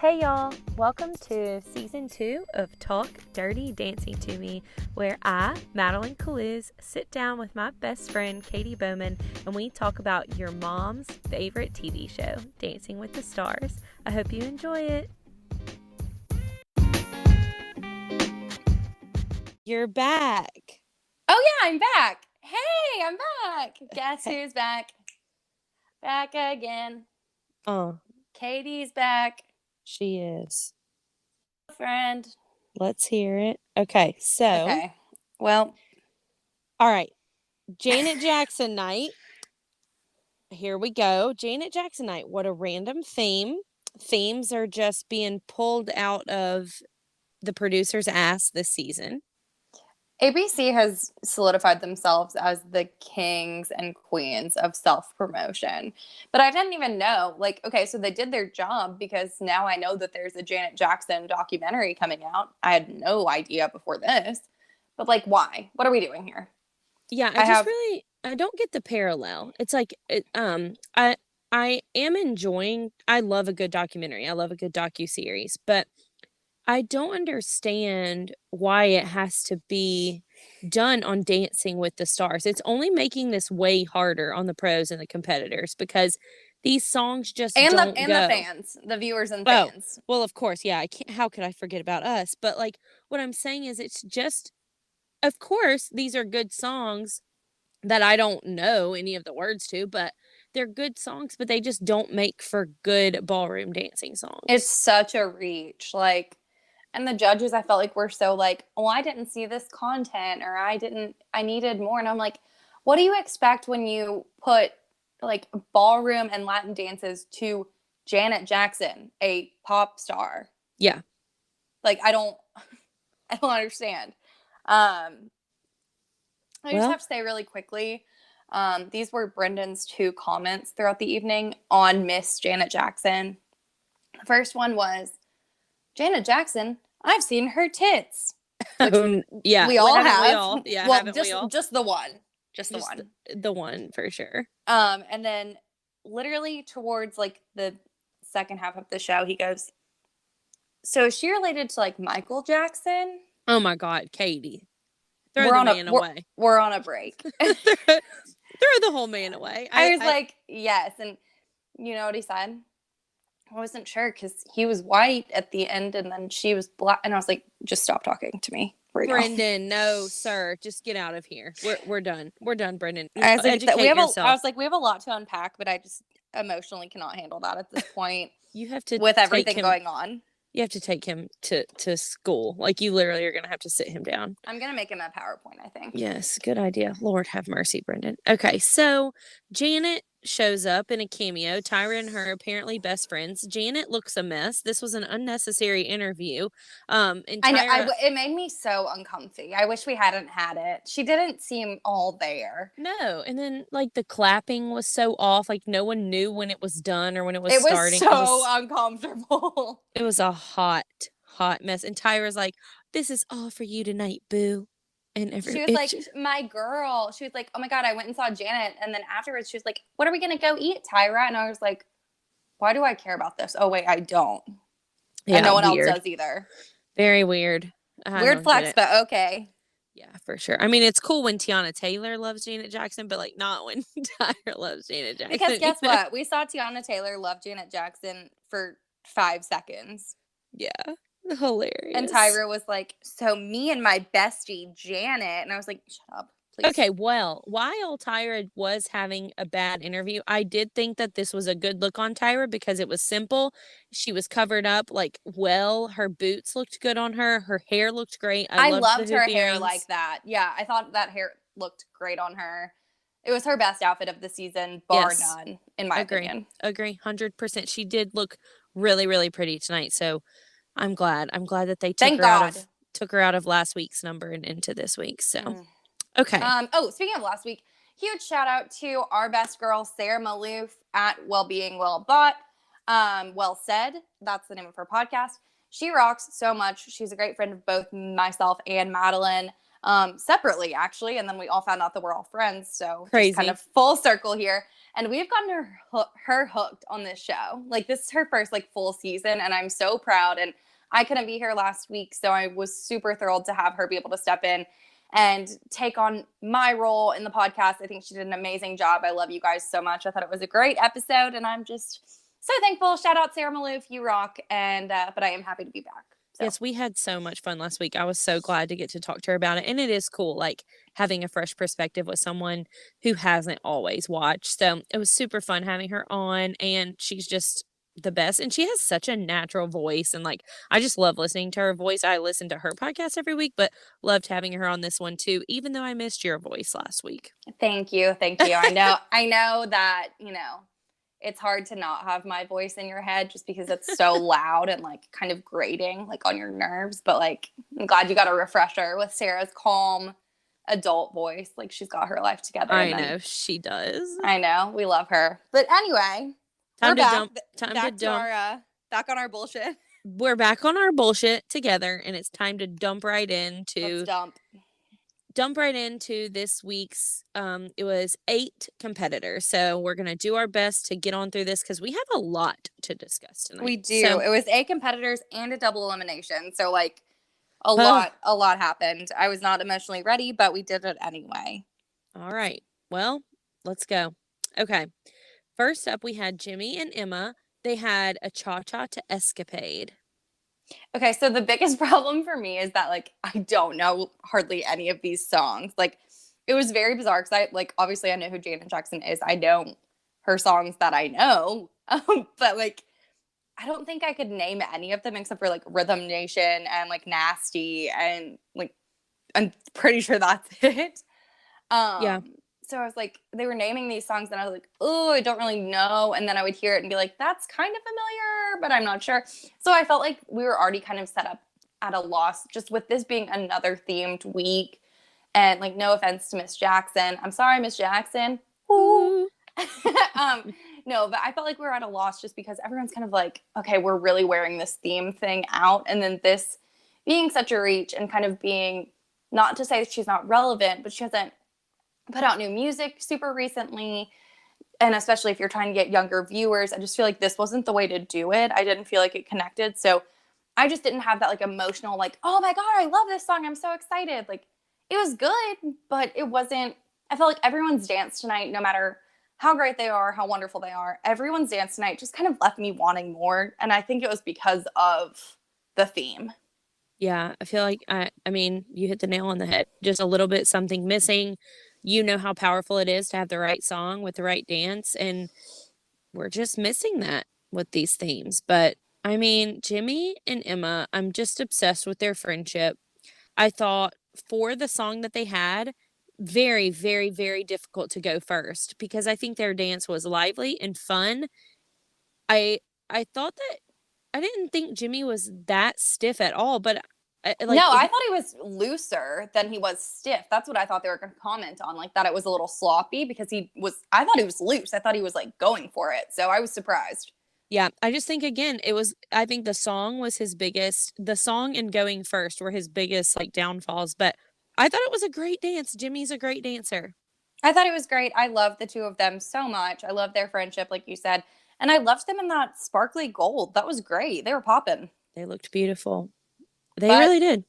Hey y'all, welcome to season 2 of Talk Dirty Dancing to Me, where I, Madeline Caluz, sit down with my best friend Katie Bowman and we talk about your mom's favorite TV show, Dancing with the Stars. I hope you enjoy it. You're back. Oh yeah, I'm back. Hey, I'm back. Guess who's back? Back again. Oh, Katie's back. she is. Friend. Let's hear it. Okay, so. Okay. Well. All right. Janet Jackson night. Here we go. Janet Jackson night. What a random theme. Themes are just being pulled out of the producer's ass this season. ABC has solidified themselves as the kings and queens of self-promotion. But I didn't even know. Like, okay, so they did their job because now I know that there's a Janet Jackson documentary coming out. I had no idea before this. But, like, why? What are we doing here? Yeah, I don't get the parallel. It's like, I am enjoying, I love a good documentary. I love a good docuseries, but I don't understand why it has to be done on Dancing with the Stars. It's only making this way harder on the pros and the competitors because these songs just don't go. And the fans, the viewers and fans. Oh, well, of course, yeah. How could I forget about us? But like, what I'm saying is, it's just, of course, these are good songs that I don't know any of the words to, but they're good songs, but they just don't make for good ballroom dancing songs. It's such a reach, like. And the judges, I felt like, were so like, oh, I didn't see this content, or I needed more. And I'm like, what do you expect when you put like ballroom and Latin dances to Janet Jackson, a pop star? Yeah. Like, I don't understand. I just have to say really quickly, these were Brendan's 2 comments throughout the evening on Miss Janet Jackson. The first one was, Janet Jackson, I've seen her tits. Which yeah, we all have. Well, just the one. Just the one. The one for sure. And then literally towards like the second half of the show, he goes, so is she related to like Michael Jackson? Oh my God, Katie. Throw the man away. We're on a break. Throw the whole man away. I was like, yes. And you know what he said? I wasn't sure because he was white at the end and then she was black. And I was like, just stop talking to me. Brendan, no, sir. Just get out of here. We're done. We're done, Brendan. I was like, we have a lot to unpack, but I just emotionally cannot handle that at this point. You have to, with everything going on. You have to take him to school. Like, you literally are going to have to sit him down. I'm going to make him a PowerPoint, I think. Yes, good idea. Lord have mercy, Brendan. Okay, so Janet shows up in a cameo. Tyra and her apparently best friends. Janet looks a mess. This was an unnecessary interview. And Tyra, I know, it made me so uncomfy. I wish we hadn't had it. She didn't seem all there. No, and then like the clapping was so off. Like no one knew when it was done or when it was starting. It was so uncomfortable. It was a hot mess. And Tyra's like, "This is all for you tonight, boo." And she was like, my girl. She was like, oh my God, I went and saw Janet. And then afterwards, she was like, what are we going to go eat, Tyra? And I was like, why do I care about this? Oh, wait, I don't. Yeah, and no one else does either. Very weird. Weird flex, but okay. Yeah, for sure. I mean, it's cool when Tiana Taylor loves Janet Jackson, but like not when Tyra loves Janet Jackson. Because guess what? We saw Tiana Taylor love Janet Jackson for 5 seconds. Yeah. Hilarious. And Tyra was like, so me and my bestie Janet, and I was like, shut up, please. Okay, well, while Tyra was having a bad interview, I did think that this was a good look on Tyra because it was simple. She was covered up like well. Her boots looked good on her. Her hair looked great. I loved her hair like that. Yeah, I thought that hair looked great on her. It was her best outfit of the season, bar none, in my opinion. Agree, 100%. She did look really, really pretty tonight. So I'm glad that they took her out of last week's number and into this week. So, okay. Speaking of last week, huge shout out to our best girl, Sarah Maloof at Wellbeing Well Bought. Well Said. That's the name of her podcast. She rocks so much. She's a great friend of both myself and Madeline. separately actually, and then we all found out that we're all friends. So Crazy. just kind of full circle here. And we've gotten her hooked on this show. Like, this is her first like full season, and I'm so proud. And I couldn't be here last week, so I was super thrilled to have her be able to step in and take on my role in the podcast. I think she did an amazing job. I love you guys so much. I thought it was a great episode, and I'm just so thankful. Shout out Sarah Maloof, you rock. And but I am happy to be back. So. Yes, we had so much fun last week. I was so glad to get to talk to her about it. And it is cool, like having a fresh perspective with someone who hasn't always watched. So it was super fun having her on, and she's just the best. And she has such a natural voice. And like, I just love listening to her voice. I listen to her podcast every week, but loved having her on this one too, even though I missed your voice last week. Thank you. Thank you. I know that, it's hard to not have my voice in your head just because it's so loud and like kind of grating like on your nerves. But like, I'm glad you got a refresher with Sarah's calm adult voice. Like, she's got her life together. I know she does. I know, we love her. But anyway, back on our bullshit. We're back on our bullshit together, and it's time to dump right into. Let's jump right into this week's it was 8 competitors, so we're gonna do our best to get on through this because we have a lot to discuss tonight. We do. So, it was 8 competitors and a double elimination, so like a lot happened. I was not emotionally ready, but we did it anyway. All right, well, let's go. Okay, first up we had Jimmy and Emma. They had a cha-cha to escapade. Okay, so the biggest problem for me is that, like, I don't know hardly any of these songs. Like, it was very bizarre because obviously I know who Janet Jackson is. I know her songs that I know, but, like, I don't think I could name any of them except for, like, Rhythm Nation and, like, Nasty, and, like, I'm pretty sure that's it. Yeah. So I was like, they were naming these songs, and I was like, oh, I don't really know. And then I would hear it and be like, that's kind of familiar, but I'm not sure. So I felt like we were already kind of set up at a loss just with this being another themed week. And like, no offense to Miss Jackson. I'm sorry, Miss Jackson. Ooh. No, but I felt like we were at a loss just because everyone's kind of like, okay, we're really wearing this theme thing out. And then this being such a reach and kind of being, not to say that she's not relevant, but she hasn't put out new music super recently, and especially if you're trying to get younger viewers, I just feel like this wasn't the way to do it. I didn't feel like it connected, so I just didn't have that like emotional, like, oh my god, I love this song, I'm so excited. Like, it was good, but it wasn't. I felt like everyone's dance tonight, no matter how great they are, how wonderful they are, everyone's dance tonight just kind of left me wanting more, and I think it was because of the theme. Yeah, I feel like I mean, you hit the nail on the head. Just a little bit something missing. You know how powerful it is to have the right song with the right dance, and we're just missing that with these themes. But I mean, Jimmy and Emma, I'm just obsessed with their friendship. I thought for the song that they had, very, very, very difficult to go first because I think their dance was lively and fun. I thought that I didn't think Jimmy was that stiff at all, but I thought he was looser than he was stiff. That's what I thought they were going to comment on, like that it was a little sloppy because I thought he was loose. I thought he was like going for it. So I was surprised. Yeah, I just think again, I think the song and going first were his biggest like downfalls, but I thought it was a great dance. Jimmy's a great dancer. I thought it was great. I love the two of them so much. I love their friendship, like you said. And I loved them in that sparkly gold. That was great. They were popping. They looked beautiful. They really did.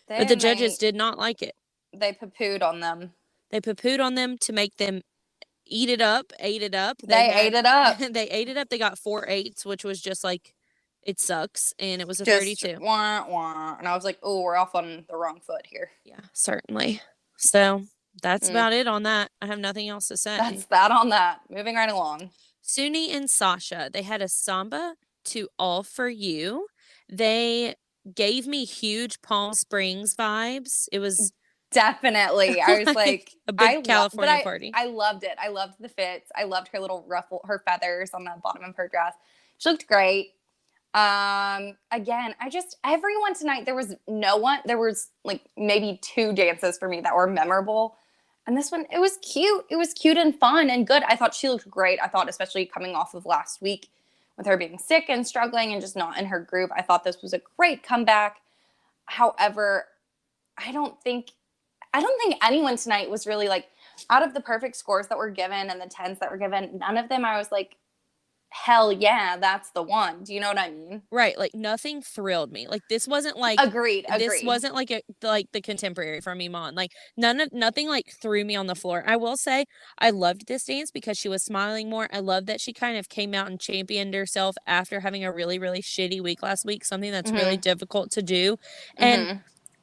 But the judges did not like it. They poo-pooed on them. They poo-pooed on them to make them ate it up. They ate it up. They ate it up. They got 4 8s, which was just like, it sucks. And it was a just 32. Wah, wah. And I was like, oh, we're off on the wrong foot here. Yeah, certainly. So that's about it on that. I have nothing else to say. That's that on that. Moving right along. Suni and Sasha, they had a samba to All For You. They gave me huge Palm Springs vibes. It was definitely, I was like a big California party. I loved it. I loved the fits. I loved her little ruffle, her feathers on the bottom of her dress. She looked great. Again, everyone tonight, there was like maybe 2 dances for me that were memorable. And this one, it was cute. It was cute and fun and good. I thought she looked great. I thought, especially coming off of last week with her being sick and struggling and just not in her group, I thought this was a great comeback. However, I don't think I don't think anyone tonight was really like, out of the perfect scores that were given and the 10s that were given, none of them I was like, hell yeah, that's the one. Do you know what I mean? Right, like nothing thrilled me. Like Agreed. this wasn't like the contemporary from Iman. Like nothing like threw me on the floor. I will say I loved this dance because she was smiling more. I love that she kind of came out and championed herself after having a really, really shitty week last week, something that's really Mm-hmm. difficult to do. And Mm-hmm.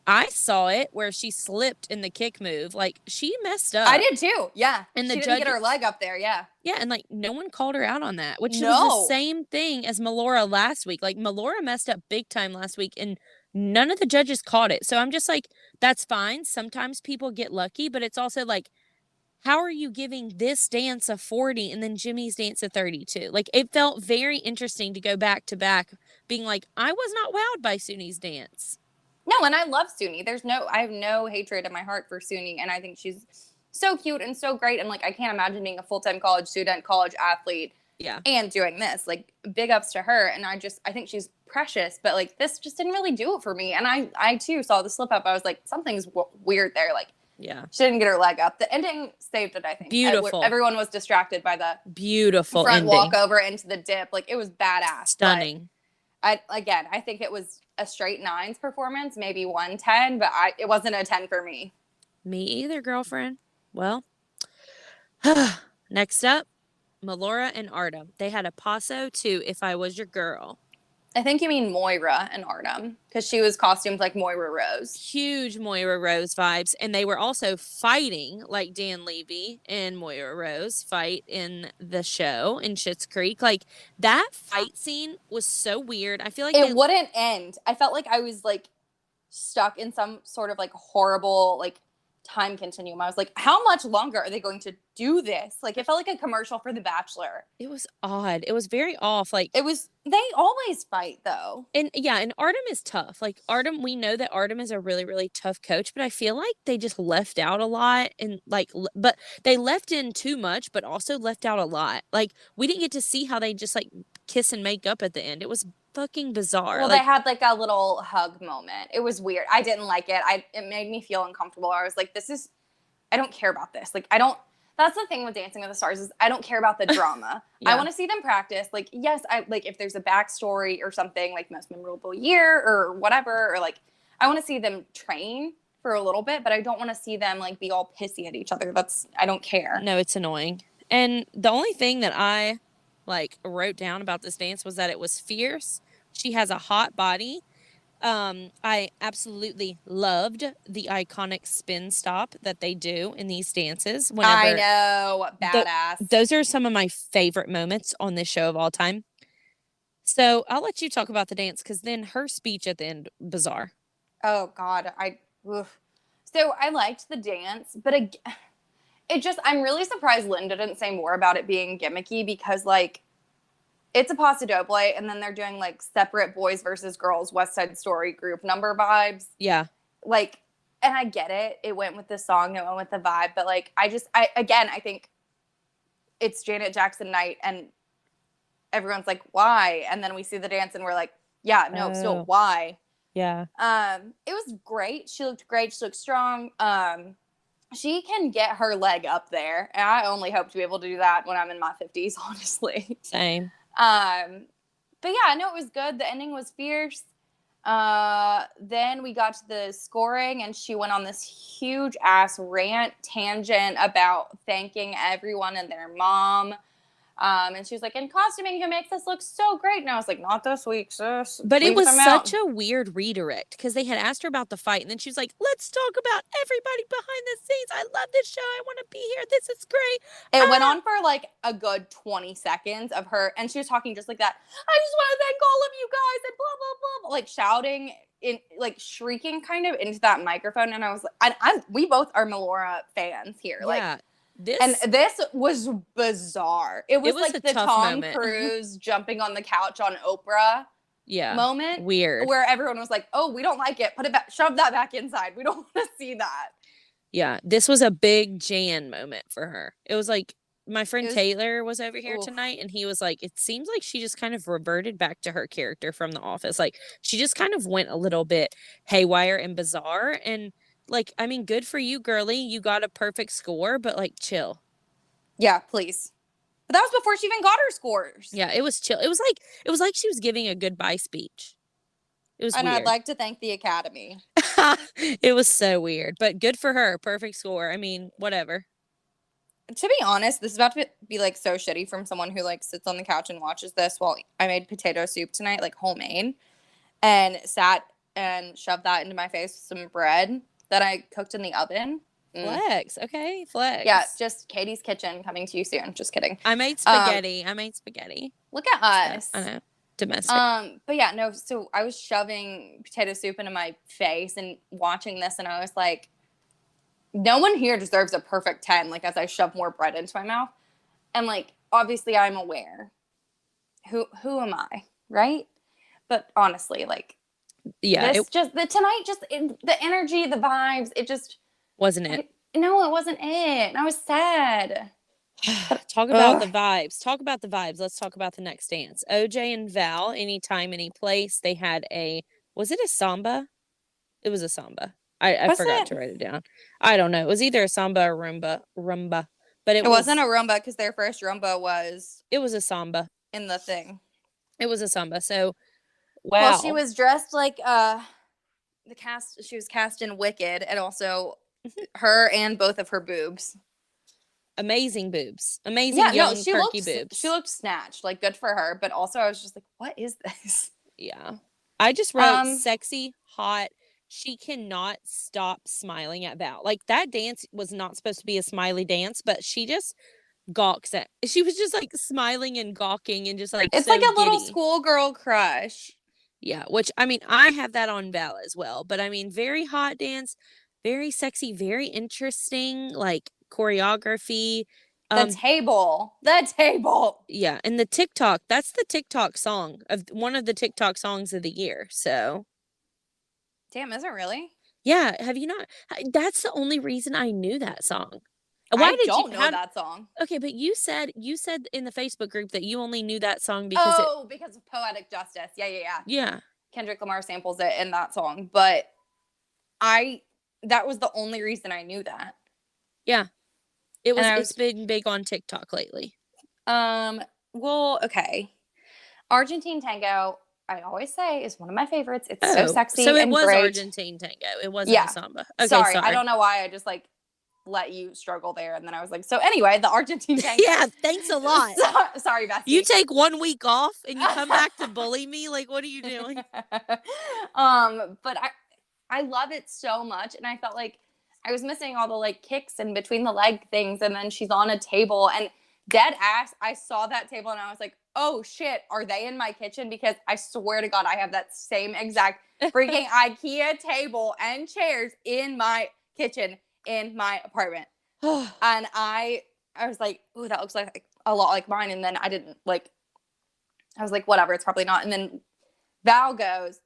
I saw it where she slipped in the kick move. Like she messed I up. did too. Yeah. And the She didn't judge get her leg up there. Yeah. Yeah, and like no one called her out on that, which was the No. same thing as Melora last week. Like Melora messed up big time last week and none of the judges caught it. So I'm just like, that's fine. Sometimes people get lucky, but it's also like, how are you giving this dance a 40 and then Jimmy's dance a 32? Like it felt very interesting to go back to back, being like, I was not wowed by Suni's dance. No, and I love Suni. I have no hatred in my heart for Suni, and I think she's so cute and so great. And like, I can't imagine being a full-time college student, college athlete, Yeah. and doing this. Like, big ups to her. And I think she's precious, but like, this just didn't really do it for me. And I too saw the slip up. I was like, something's weird there. Like, yeah, she didn't get her leg up. The ending saved it, I think. Beautiful. Everyone was distracted by the beautiful front ending. walkover into the dip. Like, it was badass. Stunning. I think it was a straight 9s performance, maybe 110, but it wasn't a 10 for me. Me either, girlfriend. Well, next up, Melora and Artem. They had a paso to If I Was Your Girl. I think you mean Moira and Artem, because she was costumed like Moira Rose. Huge Moira Rose vibes. And they were also fighting like Dan Levy and Moira Rose fight in the show in Schitt's Creek. Like, that fight scene was so weird. I feel like it wouldn't end. I felt like I was like stuck in some sort of like horrible like time continuum. I was like, how much longer are they going to do this? Like, it felt like a commercial for The Bachelor. It was odd. It was very off. Like, they always fight though. And yeah, and Artem is tough. Like Artem, we know that Artem is a really, really tough coach, but I feel like they just left out a lot and like, but they left in too much, but also left out a lot. Like, we didn't get to see how they just like kiss and make up at the end. It was fucking bizarre. Well, they had like a little hug moment. It was weird. I didn't like it. It made me feel uncomfortable. I was like, I don't care about this. Like, that's the thing with Dancing with the Stars is I don't care about the drama. Yeah. I want to see them practice. Like, yes, if there's a backstory or something like most memorable year or whatever, or like, I want to see them train for a little bit, but I don't want to see them like be all pissy at each other. I don't care. No, it's annoying. And the only thing that I like wrote down about this dance was that it was fierce. She has a hot body. I absolutely loved the iconic spin stop that they do in these dances. I know, badass. Those are some of my favorite moments on this show of all time. So I'll let you talk about the dance because then her speech at the end, bizarre. Oh God, So I liked the dance, but I'm really surprised Lynn didn't say more about it being gimmicky because like, it's a Paso Doble, and then they're doing like separate boys versus girls West Side Story group number vibes. Yeah. Like, and I get it. It went with the song, it went with the vibe, but like, I think it's Janet Jackson night, and everyone's like, why? And then we see the dance, and we're like, yeah, no, still why? Yeah. It was great. She looked great. She looked strong. She can get her leg up there, and I only hope to be able to do that when I'm in my 50s, honestly. Same. But yeah, no, it was good. The ending was fierce. Then we got to the scoring, and she went on this huge ass rant tangent about thanking everyone and their mom. And she was like, in costuming, who makes us look so great? And I was like, not this week, sis. But it was such a weird redirect because they had asked her about the fight, and then she was like, let's talk about everybody behind the scenes. I love this show. I want to be here. This is great. It went on for like a good 20 seconds of her, and she was talking just like that. I just want to thank all of you guys and blah, blah, blah, like shouting in like shrieking kind of into that microphone. And I was like, we both are Melora fans here. Yeah. Like, this was bizarre. It was like the Tom Cruise jumping on the couch on Oprah moment. Weird. Where everyone was like, oh, we don't like it. Put it back. Shove that back inside. We don't want to see that. Yeah. This was a big Jan moment for her. It was like my friend Taylor was over here tonight, and he was like, it seems like she just kind of reverted back to her character from The Office. Like, she just kind of went a little bit haywire and bizarre. And Like, I mean, good for you, girly. You got a perfect score, but like, chill. Yeah, please. But that was before she even got her scores. Yeah, it was chill. It was like she was giving a goodbye speech. It was And I'd weird. like to thank the Academy. It was so weird, but good for her. Perfect score. I mean, whatever. To be honest, this is about to be like so shitty from someone who like sits on the couch and watches this while I made potato soup tonight, like homemade, and sat and shoved that into my face with some bread that I cooked in the oven. Flex. Okay, flex. Yeah, just Katie's Kitchen coming to you soon. Just kidding. I made spaghetti. Look at us. So, I know. Domestic. But yeah, no, so I was shoving potato soup into my face and watching this, and I was like, no one here deserves a perfect 10, like as I shove more bread into my mouth. And like, obviously I'm aware. Who am I? Right? But honestly, like, Yeah. The energy, the vibes, it just wasn't it. No, it wasn't it. And I was sad. Talk about the vibes. Talk about the vibes. Let's talk about the next dance. OJ and Val, anytime, any place. They had was it a samba? It was a samba. I forgot to write it down. I don't know. It was either a samba or rumba. But it wasn't a rumba because their first rumba was. It was a samba. In the thing. It was a samba. So, wow. Well, she was dressed like she was cast in Wicked, and also her and both of her boobs. Amazing boobs. Amazing young perky boobs. She looked snatched. Like, good for her. But also, I was just like, what is this? Yeah. I just wrote sexy, hot. She cannot stop smiling at Val. Like, that dance was not supposed to be a smiley dance, but she just gawks at. She was just like smiling and gawking and just like it's so like a giddy. Little schoolgirl crush. Yeah, which I mean, I have that on Val as well. But I mean, very hot dance, very sexy, very interesting, like choreography. The table. Yeah, and the TikTok. That's the TikTok song of one of the TikTok songs of the year. So. Damn, is it really? Yeah, have you not? That's the only reason I knew that song. I don't know that song. Okay, but you said in the Facebook group that you only knew that song because because of Poetic Justice. Yeah. Yeah. Kendrick Lamar samples it in that song, but that was the only reason I knew that. Yeah. It's been big on TikTok lately. Well, okay. Argentine Tango, I always say, is one of my favorites. It's so sexy. So it and was great. Argentine Tango. It wasn't a samba. Okay, sorry. I don't know why I just like let you struggle there, and then I was like, so anyway, the Argentine Tango. Yeah, thanks a lot. Sorry, Bessie. You take 1 week off and you come back to bully me. Like, what are you doing? But I love it so much, and I felt like I was missing all the like kicks in between the leg things, and then she's on a table and dead ass. I saw that table and I was like, oh shit, are they in my kitchen? Because I swear to God, I have that same exact freaking IKEA table and chairs in my kitchen in my apartment. And I was like, oh, that looks like a lot like mine. And then I was like, whatever, it's probably not. And then Val goes,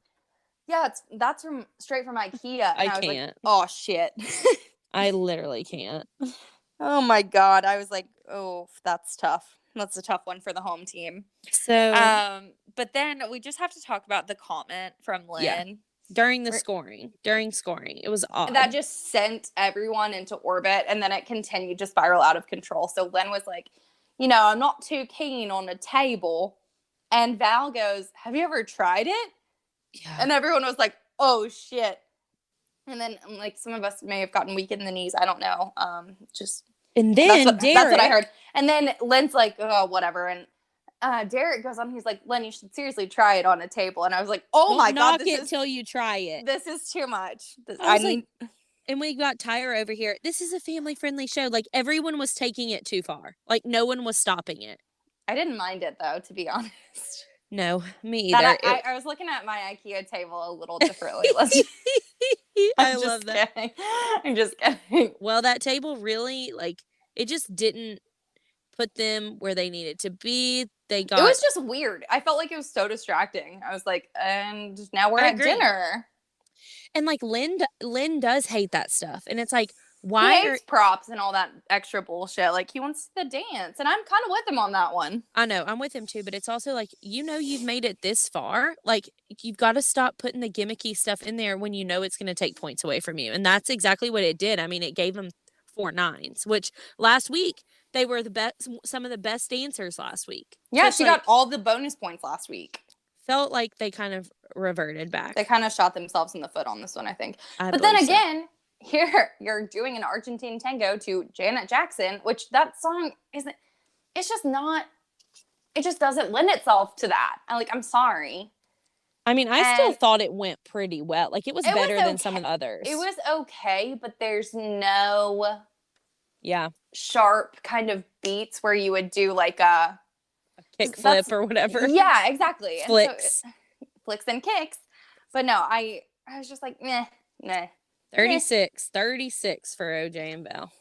yeah, that's straight from IKEA. And I can't. Like, oh shit. I literally can't. Oh my God. I was like, oh, that's tough. That's a tough one for the home team. So, but then we just have to talk about the comment from Lynn. Yeah. During scoring, it was odd. That just sent everyone into orbit, and then it continued to spiral out of control. So Lynn was like, I'm not too keen on a table. And Val goes, have you ever tried it? Yeah. And everyone was like, oh shit. And then like some of us may have gotten weak in the knees. I don't know. And then that's what I heard. And then Lynn's like, oh, whatever. And Derek goes on. He's like, Lynn, you should seriously try it on a table. And I was like, oh my God. Knock it till you try it. This is too much. And we got Tyra over here. This is a family-friendly show. Like, everyone was taking it too far. Like, no one was stopping it. I didn't mind it, though, to be honest. No, me either. I was looking at my IKEA table a little differently. I love that. I'm just kidding. Well, that table really, like, it just didn't put them where they needed to be. It was just weird. I felt like it was so distracting. I was like, and now we're at dinner. And like Lynn does hate that stuff. And it's like, He Why are hates props and all that extra bullshit. Like, he wants the dance, and I'm kind of with him on that one. I know, I'm with him too, but it's also like, you've made it this far. Like, you've got to stop putting the gimmicky stuff in there when you know it's going to take points away from you. And that's exactly what it did. I mean, it gave him 4 9s, which last week they were the best, some of the best dancers last week. Yeah, So she got all the bonus points last week. Felt like they kind of reverted back. They kind of shot themselves in the foot on this one, I think. But then again, here you're doing an Argentine tango to Janet Jackson, which that song isn't. It's just not. It just doesn't lend itself to that. I'm sorry. I mean, I still thought it went pretty well. Like, it was better than some of the others. It was okay, but there's no sharp kind of beats where you would do like a kick flip or whatever. Yeah, exactly. Flicks. Flicks and kicks. But no, I was just like, nah. 36 for OJ and Belle.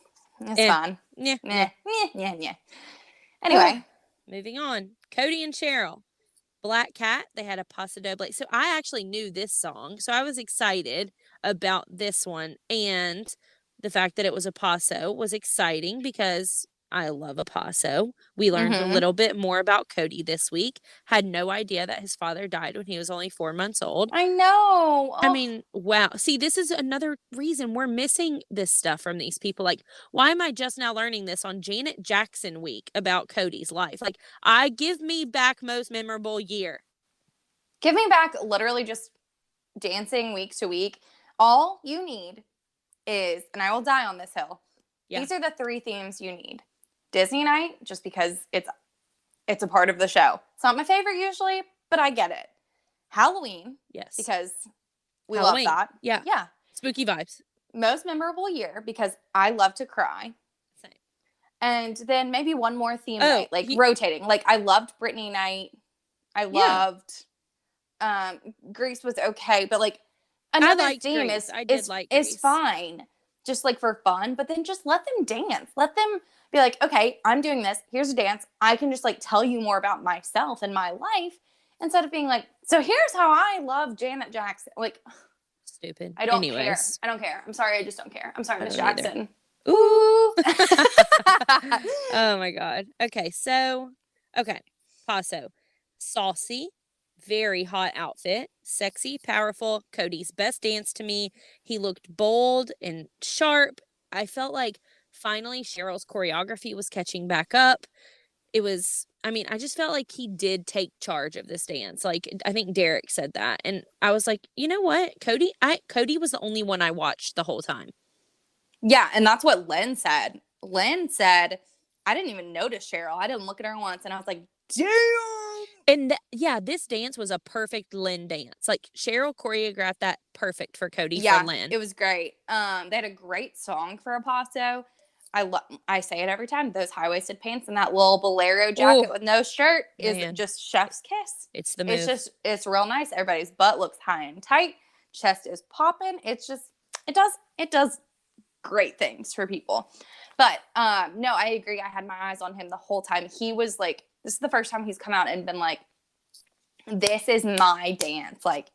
It's fine. Yeah. Anyway. Moving on. Cody and Cheryl. Black Cat, they had a Paso Doble. So I actually knew this song. So I was excited about this one. And the fact that it was a Paso was exciting because I love a Paso. We learned a little bit more about Cody this week. Had no idea that his father died when he was only 4 months old. I know. I mean, wow. See, this is another reason we're missing this stuff from these people. Like, why am I just now learning this on Janet Jackson week about Cody's life? Like, give me back most memorable year. Give me back literally just dancing week to week. All you need is, and I will die on this hill. Yeah. These are the 3 themes you need. Disney night, just because it's a part of the show. It's not my favorite usually, but I get it. Halloween, yes, because we love that. Yeah. Spooky vibes. Most memorable year, because I love to cry. Same. And then maybe one more theme night, like rotating. Like, I loved Britney night. I loved Grease was okay, but like another theme Grease. is fine. Just like for fun, but then just let them dance. Let them be like, okay, I'm doing this. Here's a dance. I can just like tell you more about myself and my life instead of being like, so here's how I love Janet Jackson. Like, stupid. I don't care. I don't care. I'm sorry. I just don't care. I'm sorry, Miss Jackson. Ooh. Oh my God. Okay. Paso. Saucy. Very hot outfit. Sexy, powerful. Cody's best dance to me. He looked bold and sharp. I felt like finally Cheryl's choreography was catching back up. I just felt like he did take charge of this dance. Like, I think Derek said that. And I was like, you know what? Cody was the only one I watched the whole time. Yeah, and that's what Len said. Len said, I didn't even notice Cheryl. I didn't look at her once. And I was like, damn. And this dance was a perfect Lynn dance. Like, Cheryl choreographed that perfect for Cody for Lynn. It was great. They had a great song for a Paso. I say it every time. Those high-waisted pants and that little bolero jacket with no shirt is just chef's kiss. It's the move. It's real nice. Everybody's butt looks high and tight. Chest is popping. It's just, it does great things for people. But no, I agree. I had my eyes on him the whole time. He was like, this is the first time he's come out and been like, this is my dance. Like,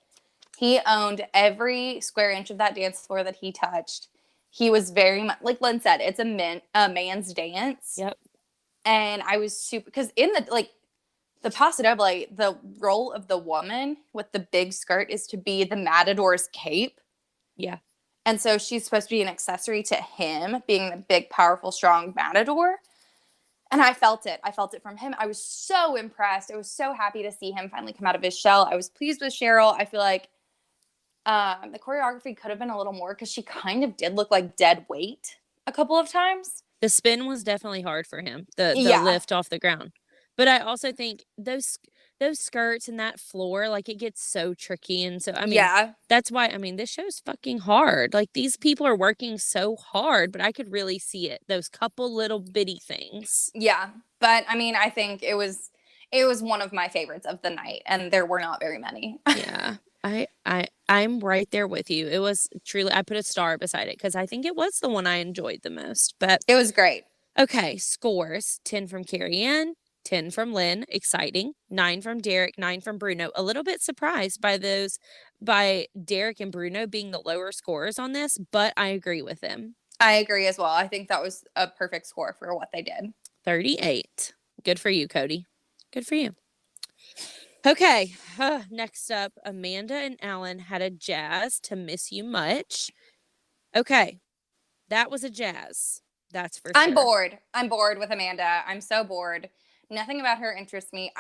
he owned every square inch of that dance floor that he touched. He was very much, like Lynn said, it's a man's dance. Yep. And I was super, because in the Paso Doble, the role of the woman with the big skirt is to be the matador's cape. Yeah. And so she's supposed to be an accessory to him being the big, powerful, strong matador. And I felt it. I felt it from him. I was so impressed. I was so happy to see him finally come out of his shell. I was pleased with Cheryl. I feel like the choreography could have been a little more because she kind of did look like dead weight a couple of times. The spin was definitely hard for him, the lift off the ground. But I also think those skirts and that floor, like, it gets so tricky. And so, I mean, that's why, this show's fucking hard. Like, these people are working so hard, but I could really see it. Those couple little bitty things. Yeah. But I think it was one of my favorites of the night, and there were not very many. Yeah. I'm right there with you. It was truly, I put a star beside it because I think it was the one I enjoyed the most. But it was great. Okay, scores: 10 from Carrie Ann, 10 from Lynn, exciting. 9 from Derek, 9 from Bruno. A little bit surprised by Derek and Bruno being the lower scores on this, but I agree with them. I agree as well. I think that was a perfect score for what they did. 38. Good for you, Cody. Good for you. Okay, next up, Amanda and Alan had a jazz to miss you much. Okay, that was a jazz. That's for sure. I'm bored. I'm bored with Amanda. I'm so bored. Nothing about her interests me.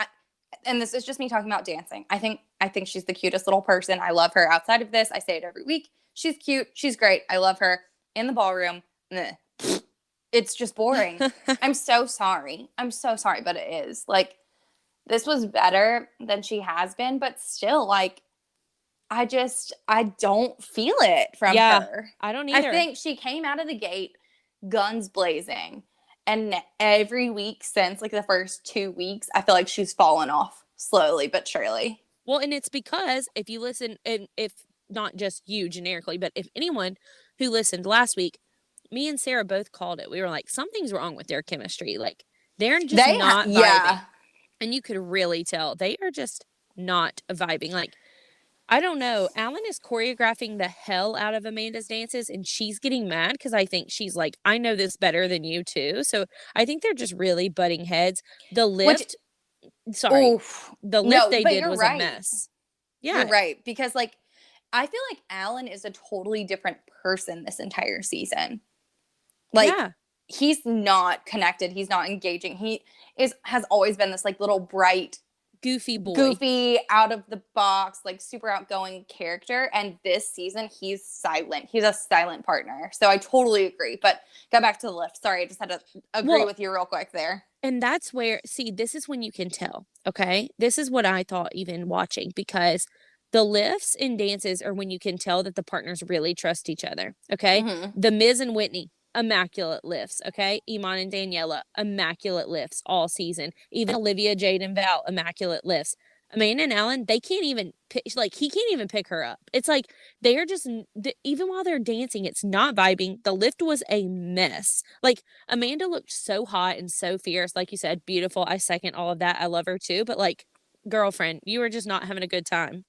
And this is just me talking about dancing. I think she's the cutest little person. I love her outside of this. I say it every week. She's cute. She's great. I love her. In the ballroom, it's just boring. I'm so sorry. I'm so sorry, but it is. Like, this was better than she has been, but still, like, I don't feel it from her. I don't either. I think she came out of the gate guns blazing. And every week since, like, the first 2 weeks, I feel like she's fallen off slowly but surely. Well, and it's because if you listen, and if not just you generically, but if anyone who listened last week, me and Sarah both called it. We were like, something's wrong with their chemistry. Like, they're just not vibing. Yeah. And you could really tell they are just not vibing. Like, I don't know. Alan is choreographing the hell out of Amanda's dances, and she's getting mad because I think she's like, I know this better than you too. So I think they're just really butting heads. The lift, the lift they did was a mess. Yeah. You're right. Because, like, I feel like Alan is a totally different person this entire season. Like, he's not connected. He's not engaging. He has always been this, like, little bright, goofy boy. Goofy, out of the box, like, super outgoing character. And this season, he's silent. He's a silent partner. So I totally agree. But go back to the lift. Sorry, I just had to agree with you real quick there. And that's where, see, this is when you can tell, okay? This is what I thought even watching, because the lifts and dances are when you can tell that the partners really trust each other, okay? Mm-hmm. The Miz and Whitney, immaculate lifts, okay? Iman and Daniela, immaculate lifts all season. Even Olivia, Jade, and Val, immaculate lifts. Amanda and Alan, they can't even pick, like, he can't even pick her up. It's like, they are just, even while they're dancing, it's not vibing. The lift was a mess. Like, Amanda looked so hot and so fierce. Like you said, beautiful. I second all of that. I love her too. But, like, girlfriend, you were just not having a good time.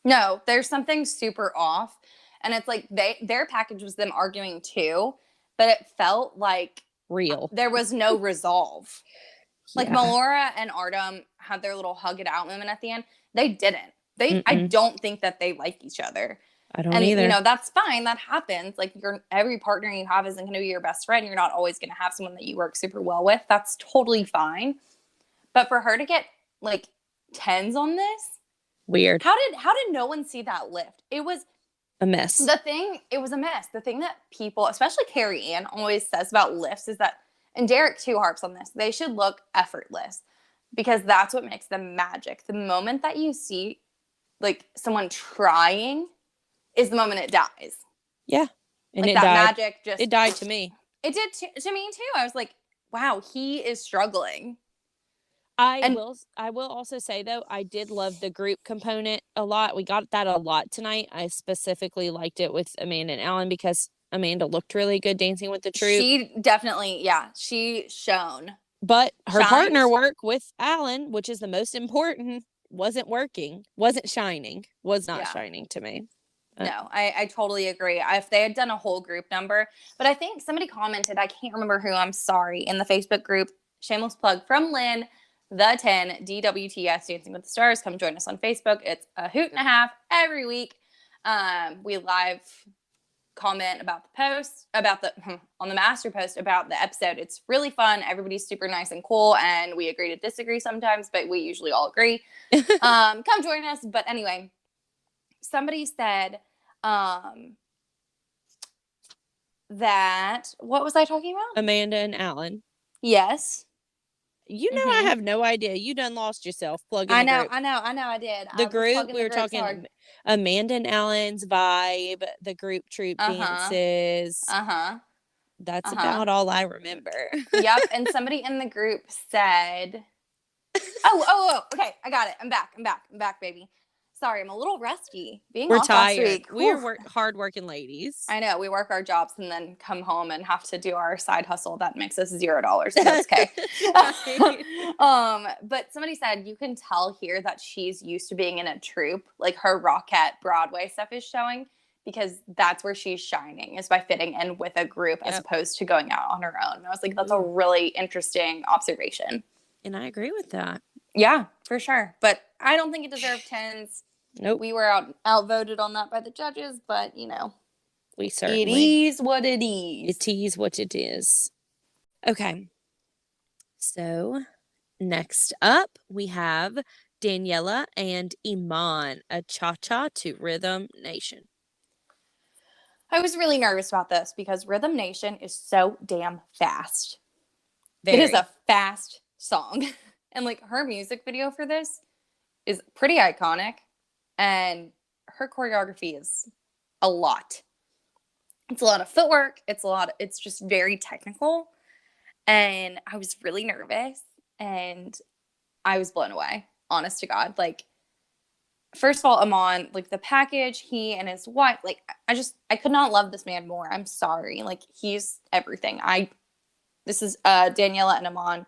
No, there's something super off. And it's like, their package was them arguing too. But it felt like real. There was no resolve. Like, Melora and Artem had their little hug it out moment at the end. They didn't. I don't think that they like each other. I don't either. You know, that's fine. That happens. Like, every partner you have isn't going to be your best friend. You're not always going to have someone that you work super well with. That's totally fine. But for her to get, like, 10s on this, weird. How did no one see that lift? It was a mess. It was a mess. The thing that people, especially Carrie Ann, always says about lifts is that, and Derek too harps on this, they should look effortless, because that's what makes them magic. The moment that you see, like, someone trying is the moment it dies. Yeah. And like, that died. Magic just... It died to me. It did to me too. I was like, wow, he is struggling. I will also say, though, I did love the group component a lot. We got that a lot tonight. I specifically liked it with Amanda and Alan because Amanda looked really good dancing with the troupe. She definitely, she shone. But her partner work with Alan, which is the most important, wasn't working, wasn't shining, was not shining to me. No, I totally agree. If they had done a whole group number, but I think somebody commented, I can't remember who, I'm sorry, in the Facebook group, shameless plug from Lynn, the 10 DWTS Dancing with the Stars. Come join us on Facebook. It's a hoot and a half every week. We live comment about the post, on the master post about the episode. It's really fun. Everybody's super nice and cool, and we agree to disagree sometimes, but we usually all agree. Come join us. But anyway, somebody said that, what was I talking about? Amanda and Alan. Yes. You know, I have no idea. You done lost yourself plugging I know, I did. The group, we were talking Amanda and Alan's vibe, the group troupe dances. That's about all I remember. Yep. And somebody in the group said, oh, okay. I got it. I'm back, baby. Sorry, I'm a little rusty. We're tired. Last week. We're hardworking ladies. I know. We work our jobs and then come home and have to do our side hustle that makes us $0. That's okay. But somebody said you can tell here that she's used to being in a troupe. Like, her Rockette Broadway stuff is showing, because that's where she's shining, is by fitting in with a group as opposed to going out on her own. And I was like, that's a really interesting observation. And I agree with that. Yeah, for sure. But I don't think it deserved 10s. Nope. We were outvoted on that by the judges, but you know, we certainly. It is what it is. It is what it is. Okay. So next up, we have Daniela and Iman, a cha-cha to Rhythm Nation. I was really nervous about this because Rhythm Nation is so damn fast. Very. It is a fast song. And like her music video for this is pretty iconic. And her choreography is a lot. It's a lot of footwork. It's just very technical. And I was really nervous. And I was blown away, honest to God. Like, first of all, Iman, like the package, he and his wife, like I could not love this man more. I'm sorry. Like, he's everything. This is Daniela and Iman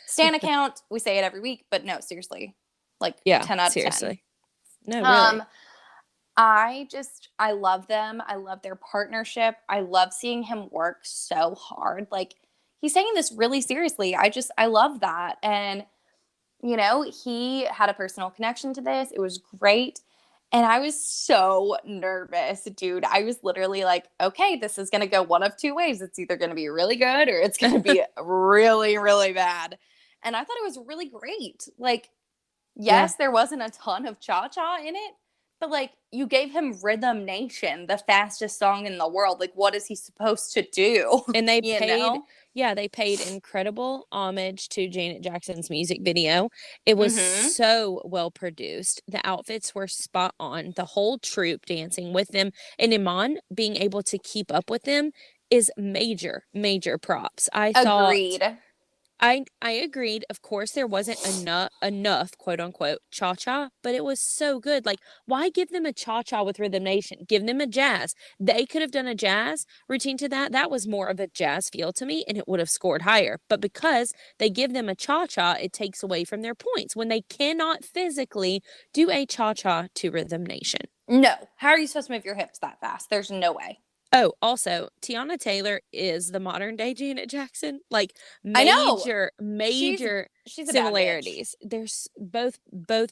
stan account. We say it every week, but no, seriously. Like, yeah, 10 out of 10. Seriously. No, really. I love them. I love their partnership. I love seeing him work so hard. Like, he's taking this really seriously. I love that. And, you know, he had a personal connection to this. It was great. And I was so nervous, dude. I was literally like, okay, this is going to go one of two ways. It's either going to be really good or it's going to be really, really bad. And I thought it was really great. Like, yes, there wasn't a ton of cha-cha in it, but like, you gave him Rhythm Nation, the fastest song in the world. Like, what is he supposed to do? And they they paid incredible homage to Janet Jackson's music video. It was so well produced. The outfits were spot on. The whole troupe dancing with them, and Iman being able to keep up with them is major, major props. Agreed. I agreed. Of course, there wasn't enough quote unquote cha-cha, but it was so good. Like, why give them a cha-cha with Rhythm Nation? Give them a jazz. They could have done a jazz routine to that. That was more of a jazz feel to me, and it would have scored higher. But because they give them a cha-cha, it takes away from their points when they cannot physically do a cha-cha to Rhythm Nation. No. How are you supposed to move your hips that fast? There's no way. Oh, also, Tiana Taylor is the modern day Janet Jackson. Like, major she's similarities. There's both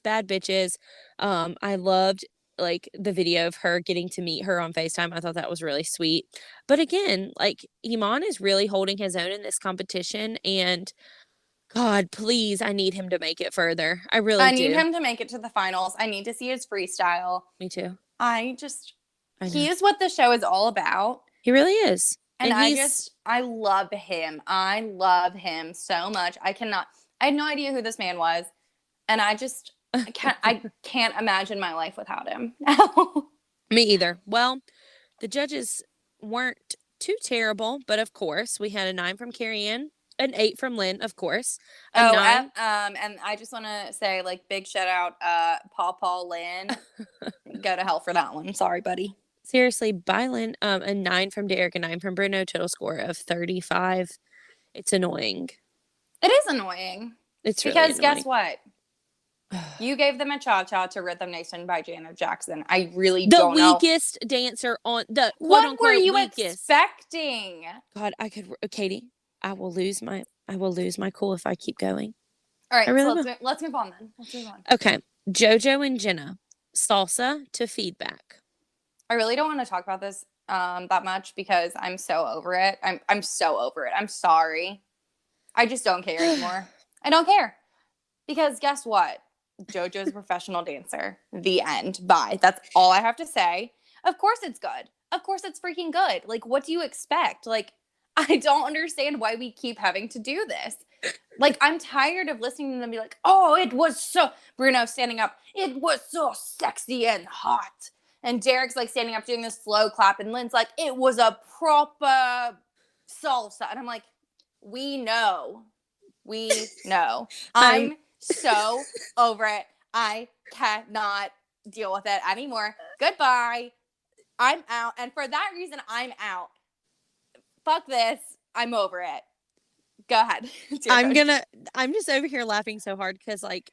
bad bitches. I loved like the video of her getting to meet her on FaceTime. I thought that was really sweet. But again, like, Iman is really holding his own in this competition, and God, please, I need him to make it further. I need him to make it to the finals. I need to see his freestyle. Me too. He is what the show is all about. He really is. And I love him. I love him so much. I had no idea who this man was. And I can't imagine my life without him. Me either. Well, the judges weren't too terrible, but of course, we had a 9 from Carrie Ann, an 8 from Lynn, of course. And I just want to say, like, big shout out, Paw Lynn. Go to hell for that one. Sorry, buddy. Seriously, by Lynn, a 9 from Derek, a 9 from Bruno, total score of 35. It's annoying. It is annoying. It's really annoying. Guess what? You gave them a cha-cha to Rhythm Nation by Janet Jackson. I really don't know. The weakest dancer on the quote-unquote weakest. What were you expecting? God, Katie, I will lose my cool if I keep going. All right, so let's move on then. Let's move on. Okay, JoJo and Jenna, salsa to feedback. I really don't want to talk about this that much because I'm so over it. I'm so over it. I'm sorry. I just don't care anymore. I don't care. Because guess what? JoJo's a professional dancer. The end. Bye. That's all I have to say. Of course it's good. Of course it's freaking good. Like, what do you expect? Like, I don't understand why we keep having to do this. Like, I'm tired of listening to them be like, oh, it was so... Bruno standing up. It was so sexy and hot. And Derek's like standing up doing this slow clap. And Lynn's like, it was a proper salsa. And I'm like, we know. I'm so over it. I cannot deal with it anymore. Goodbye. I'm out. And for that reason, I'm out. Fuck this. I'm over it. Go ahead. I'm just over here laughing so hard because like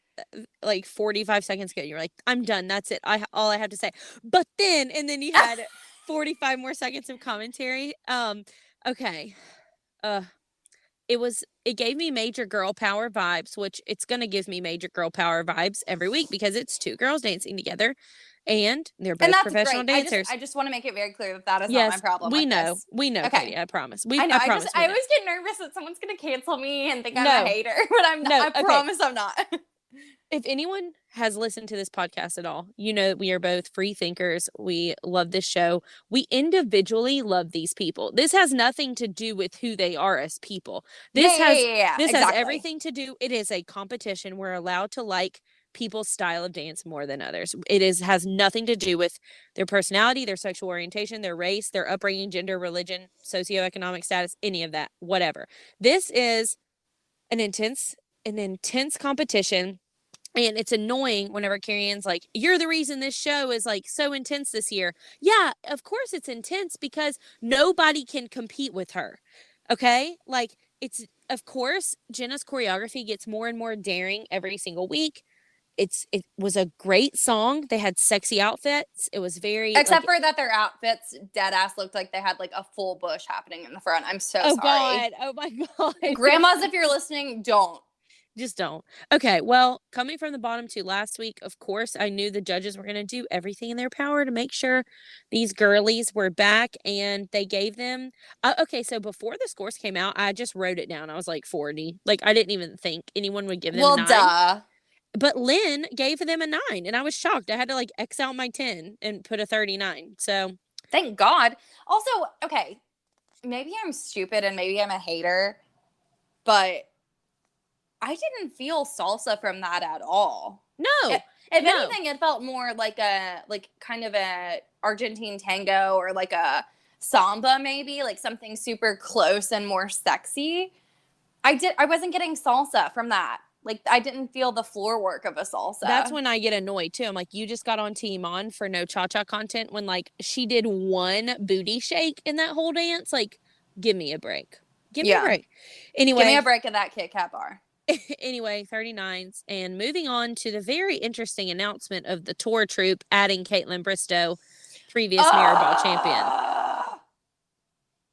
45 seconds ago, you're like, I'm done. That's it. All I have to say. But then, and then you had 45 more seconds of commentary. Okay. It gave me major girl power vibes, which it's going to give me major girl power vibes every week because it's two girls dancing together and they're And both that's professional great. dancers. I just want to make it very clear that that is not my Yes, problem we with know. this. We know, Okay. Katie. I promise. I know. I promise I we know. always get nervous that someone's going to cancel me and think I'm No. a hater, but I'm not. No, I okay. promise I'm not. If anyone has listened to this podcast at all, you know that we are both free thinkers. We love this show. We individually love these people. This has nothing to do with who they are as people. This has exactly. everything to do. It is a competition. We're allowed to like people's style of dance more than others. It has nothing to do with their personality, their sexual orientation, their race, their upbringing, gender, religion, socioeconomic status, any of that, whatever. This is an intense competition. And it's annoying whenever Carrie Ann's like, you're the reason this show is like so intense this year. Yeah, of course it's intense because nobody can compete with her. Okay? Like, it's, of course, Jenna's choreography gets more and more daring every single week. It was a great song. They had sexy outfits. It was very except for that their outfits dead ass looked like they had like a full bush happening in the front. I'm so sorry. God. Oh my God. Grandmas, if you're listening, don't. Just don't. Okay, well, coming from the bottom to last week, of course, I knew the judges were going to do everything in their power to make sure these girlies were back, and they gave them. Okay, so before the scores came out, I just wrote it down. I was like 40. Like, I didn't even think anyone would give them a 9. Duh. But Lynn gave them a 9, and I was shocked. I had to like X out my 10 and put a 39. So thank God. Also, okay, maybe I'm stupid and maybe I'm a hater, but I didn't feel salsa from that at all. No. If anything, it felt more like kind of a Argentine tango or like a samba, maybe like something super close and more sexy. I wasn't getting salsa from that. Like, I didn't feel the floor work of a salsa. That's when I get annoyed too. I'm like, you just got on Team On for no cha-cha content when like she did one booty shake in that whole dance. Like, give me a break. Give me a break. Anyway. Give me a break of that Kit Kat bar. Anyway, 39s. And moving on to the very interesting announcement of the tour troupe adding Caitlin Bristow, previous Mirror Ball champion.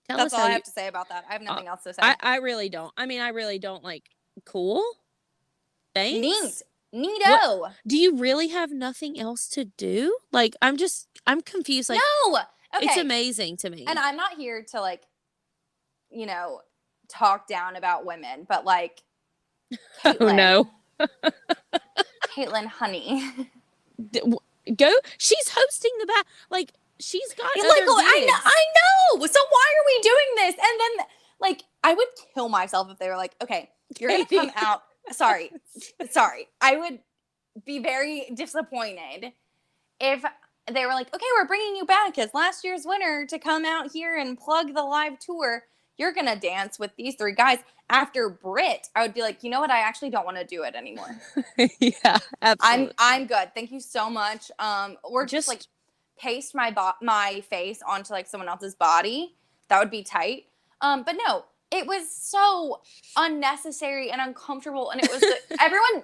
That's all I have to say about that. I have nothing else to say. I really don't. I mean, I really don't. Like, cool. Thanks. Neato. What? Do you really have nothing else to do? Like, I'm confused. Like, no. Okay. It's amazing to me. And I'm not here to like, talk down about women, but like, Caitlin, oh no. Caitlin, honey. Go. She's hosting the back. Like, she's got other I know. So why are we doing this? And then like, I would kill myself if they were like, okay, you're gonna come out. Sorry. I would be very disappointed if they were like, okay, we're bringing you back as last year's winner to come out here and plug the live tour. You're going to dance with these 3 guys. After Brit, I would be like, you know what? I actually don't want to do it anymore. Yeah, absolutely. I'm good. Thank you so much. Or just like paste my face onto like someone else's body. That would be tight. But no, it was so unnecessary and uncomfortable. And it was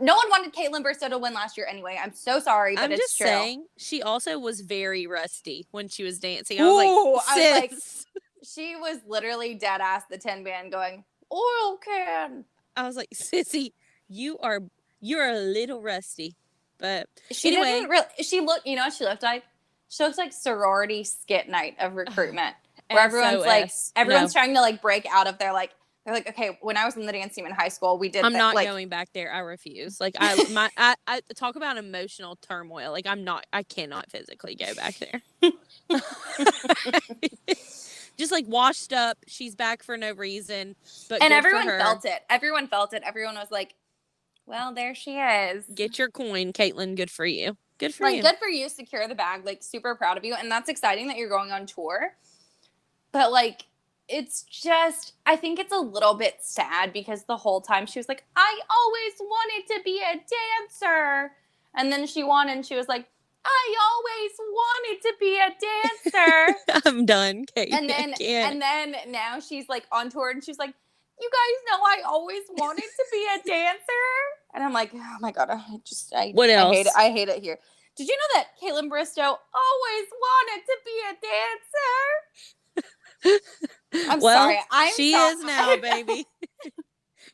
no one wanted Caitlin Bristow to win last year anyway. I'm so sorry, but it's true. I'm just saying, she also was very rusty when she was dancing. I was like, she was literally dead ass the 10 band going, oil can. I was like, sissy, you're a little rusty. But she didn't really, she looked, you know what she looked like? She looks like sorority skit night of recruitment. Where everyone's trying to like break out of their like, they're like, okay, when I was in the dance team in high school, we did. I'm not going back there. I refuse. Like I talk about emotional turmoil. Like I cannot physically go back there. Just like washed up. She's back for no reason. But everyone felt it. Everyone felt it. Everyone was like, well, there she is. Get your coin, Caitlin. Good for you. Good for you. Good for you. Secure the bag. Like, super proud of you. And that's exciting that you're going on tour. But like, it's just, I think it's a little bit sad because the whole time she was like, I always wanted to be a dancer. And then she won and she was like, I always wanted to be a dancer. I'm done, Kate. And then now she's like on tour and she's like, you guys know I always wanted to be a dancer. And I'm like, oh my God, what else? I hate it here. Did you know that Caitlin Bristow always wanted to be a dancer? I'm well, sorry. I'm she sorry. is now, baby.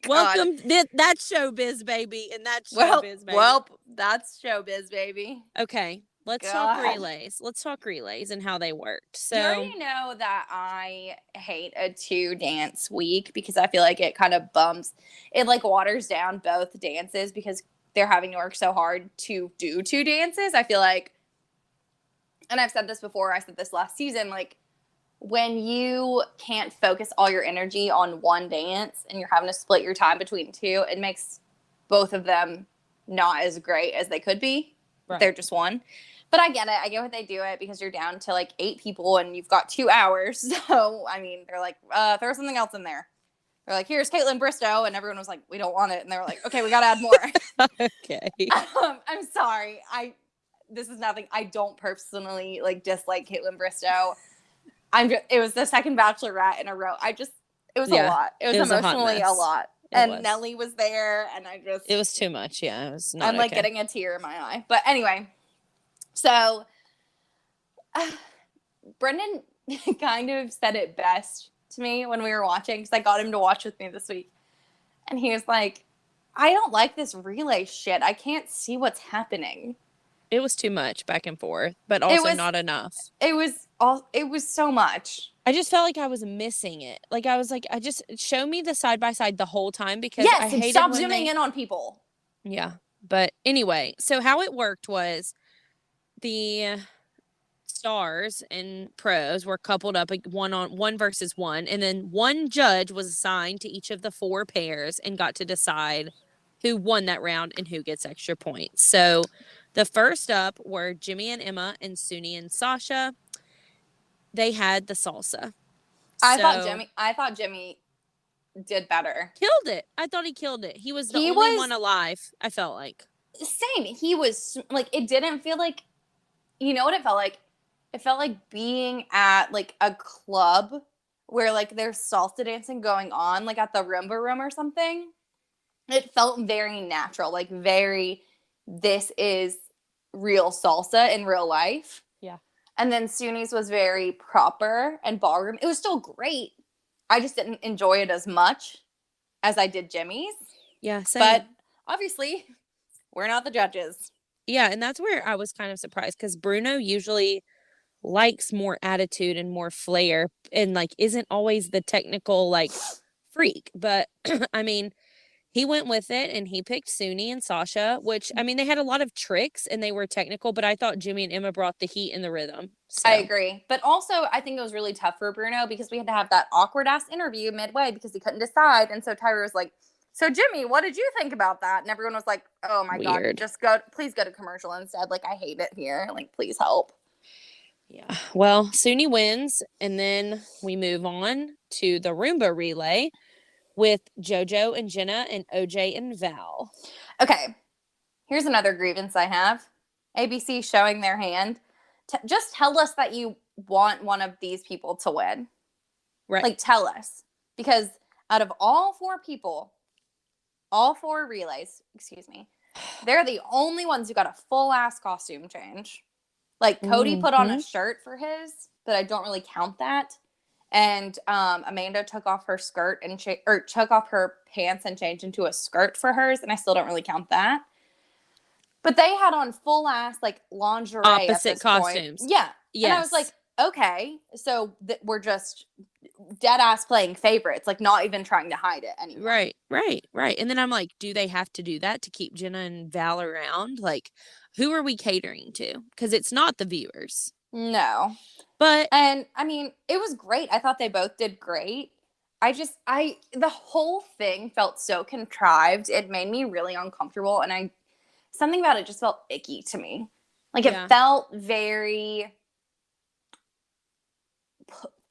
Welcome. That's showbiz, baby. And that's showbiz, baby. Well, that's showbiz, baby. Okay. Let's talk relays. Let's talk relays and how they worked. So you already know that I hate a 2-dance week because I feel like it kind of it like waters down both dances because they're having to work so hard to do 2 dances. I feel like, and I've said this before, I said this last season, like when you can't focus all your energy on one dance and you're having to split your time between 2, it makes both of them not as great as they could be. Right. They're just one. But I get it. I get why they do it because you're down to like 8 people and you've got 2 hours. So, I mean, they're like, throw something else in there. They're like, here's Caitlin Bristow. And everyone was like, we don't want it. And they were like, okay, we got to add more. Okay. I'm sorry. This is nothing. I don't personally like dislike Caitlin Bristow. It was the second Bachelorette in a row. It was a lot. It was emotionally a lot. And Nelly was there and it was too much. Yeah. It was not I'm like getting a tear in my eye. But anyway, so Brendan kind of said it best to me when we were watching because I got him to watch with me this week. And he was like, I don't like this relay shit. I can't see what's happening. It was too much back and forth, but also not enough. It was so much. I just felt like I was missing it. Like I was like, show me the side by side the whole time because I hated stop zooming in on people. Yeah. But anyway, so how it worked was the stars and pros were coupled up like 1 versus 1, and then one judge was assigned to each of the 4 pairs and got to decide who won that round and who gets extra points. So the first up were Jimmy and Emma and Suni and Sasha. They had the salsa. I thought Jimmy did better. Killed it. I thought he killed it. He was the only one alive, I felt like. Same. He was like, it didn't feel like, you know what it felt like? It felt like being at like a club where like there's salsa dancing going on, like at the Roomba room or something. It felt very natural, like this is real salsa in real life. Yeah. And then Suni's was very proper and ballroom. It was still great. I just didn't enjoy it as much as I did Jimmy's. Yeah, same. But obviously, we're not the judges. Yeah, and that's where I was kind of surprised because Bruno usually likes more attitude and more flair and like isn't always the technical like freak. But I mean, he went with it and he picked Suni and Sasha, which I mean, they had a lot of tricks and they were technical, but I thought Jimmy and Emma brought the heat and the rhythm. So. I agree. But also, I think it was really tough for Bruno because we had to have that awkward ass interview midway because he couldn't decide. And so Tyra was like, so Jimmy, what did you think about that? And everyone was like, oh my God, please go to commercial instead. Like, I hate it here. Like, please help. Yeah. Well, Suni wins. And then we move on to the Roomba relay with JoJo and Jenna and OJ and Val. Okay. Here's another grievance I have. ABC showing their hand. Just tell us that you want one of these people to win. Right. Like, tell us. Because out of all 4 people, all 4 relays, they're the only ones who got a full-ass costume change. Like, Cody put on a shirt for his, but I don't really count that. And Amanda took off her skirt and took off her pants and changed into a skirt for hers, and I still don't really count that. But they had on full ass like lingerie opposite costumes. Point. Yeah. Yes. And I was like, okay, so we're just dead ass playing favorites, like not even trying to hide it anymore. Right. And then I'm like, do they have to do that to keep Jenna and Val around? Like, who are we catering to? Because it's not the viewers. No. And I mean, it was great. I thought they both did great. The whole thing felt so contrived. It made me really uncomfortable. And something about it just felt icky to me. Like it felt very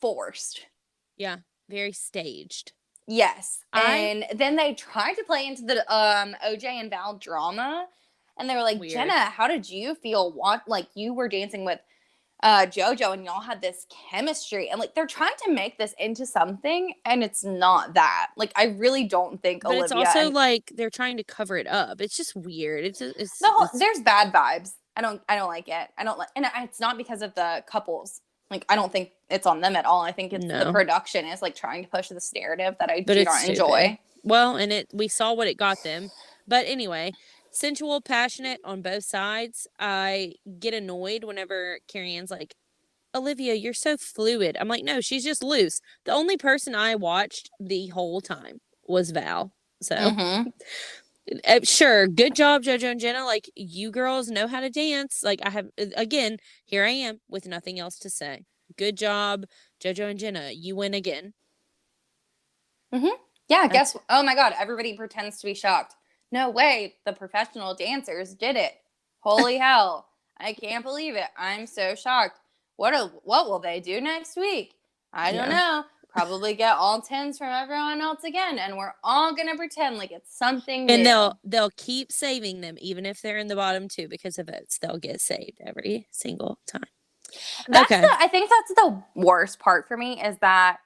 forced. Yeah. Very staged. Yes. And then they tried to play into the OJ and Val drama. And they were like, weird. Jenna, how did you feel? Like you were dancing with JoJo and y'all had this chemistry, and like they're trying to make this into something, and it's not that. Like I really don't think Olivia. But it's also like they're trying to cover it up. It's just weird. There's bad vibes. I don't like it. I don't like, and it's not because of the couples. Like, I don't think it's on them at all. I think it's the production is like trying to push this narrative that I do not enjoy. Well, and we saw what it got them. But anyway, sensual, passionate on both sides. I get annoyed whenever Carrie Ann's like, Olivia, you're so fluid. I'm like, no, she's just loose. The only person I watched the whole time was Val. So, sure, good job, JoJo and Jenna. Like, you girls know how to dance. Like, again, here I am with nothing else to say. Good job, JoJo and Jenna. You win again. Yeah, oh my God, everybody pretends to be shocked. No way, the professional dancers did it. Holy hell. I can't believe it. I'm so shocked. What will they do next week? I don't know. Probably get all 10s from everyone else again, and we're all gonna pretend like it's something new. And they'll keep saving them, even if they're in the bottom 2 because of votes. They'll get saved every single time. I think that's the worst part for me, is that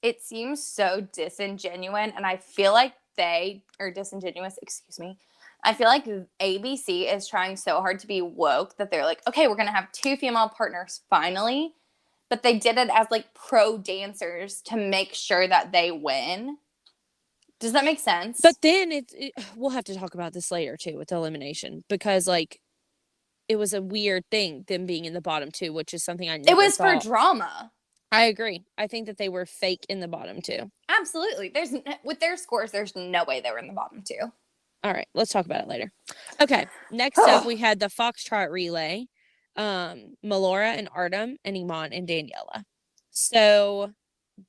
it seems so disingenuous, and I feel like disingenuous, excuse me. I feel like ABC is trying so hard to be woke that they're like, okay, we're going to have 2 female partners finally. But they did it as like pro dancers to make sure that they win. Does that make sense? But then we'll have to talk about this later too with the elimination, because like it was a weird thing, them being in the bottom 2, which is something I never It was thought. for drama. I agree. I think that they were fake in the bottom 2. Absolutely. With their scores, there's no way they were in the bottom 2. All right, let's talk about it later. Okay, next up we had the Foxtrot relay. Melora and Artem and Iman and Daniela. So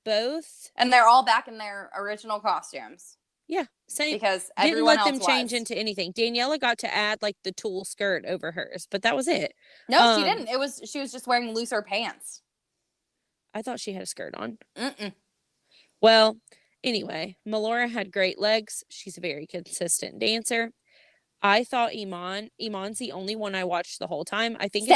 both, and they're all back in their original costumes. Yeah, same. Because everyone else didn't let them change into anything. Daniela got to add like the tulle skirt over hers, but that was it. No, she didn't. She was just wearing looser pants. I thought she had a skirt on. Well, anyway, Melora had great legs. She's a very consistent dancer. I thought Iman's the only one I watched the whole time. I think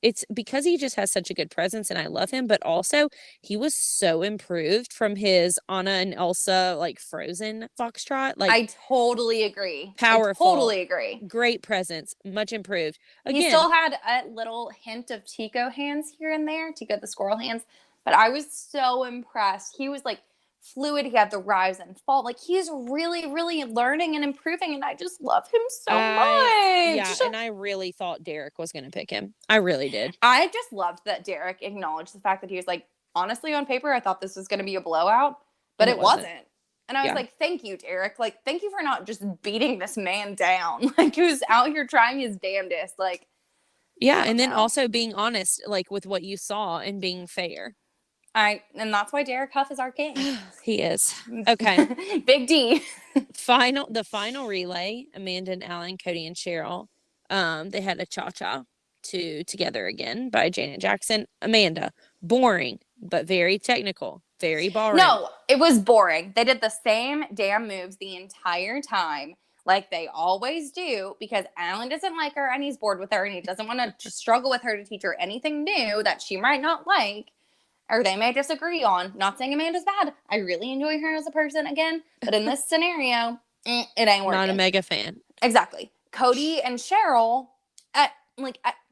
it's because he just has such a good presence and I love him, but also he was so improved from his Anna and Elsa like Frozen Foxtrot. Like, I totally agree. Powerful. I totally agree. Great presence, much improved. Again, he still had a little hint of Tico hands here and there, Tico the squirrel hands, but I was so impressed. He was like fluid. He had the rise and fall. Like, he's really, really learning and improving, and I just love him so much. Yeah, and I really thought Derek was going to pick him. I really did. I just loved that Derek acknowledged the fact that he was like, honestly, on paper, I thought this was going to be a blowout, but it wasn't. And I was like, thank you, Derek. Like, thank you for not just beating this man down. Like, who's out here trying his damnedest. Like, yeah, and then also being honest, like, with what you saw and being fair. And that's why Derek Huff is our king. He is. Okay. Big D. The final relay, Amanda and Alan, Cody and Cheryl. They had a cha-cha together again by Janet Jackson. Amanda, boring, but very technical, very ballroom. No, it was boring. They did the same damn moves the entire time, like they always do, because Alan doesn't like her and he's bored with her and he doesn't want to struggle with her to teach her anything new that she might not like. Or they may disagree on. Not saying Amanda's bad. I really enjoy her as a person again. But in this scenario, it ain't working. Not a mega fan. Exactly. Cody and Cheryl, at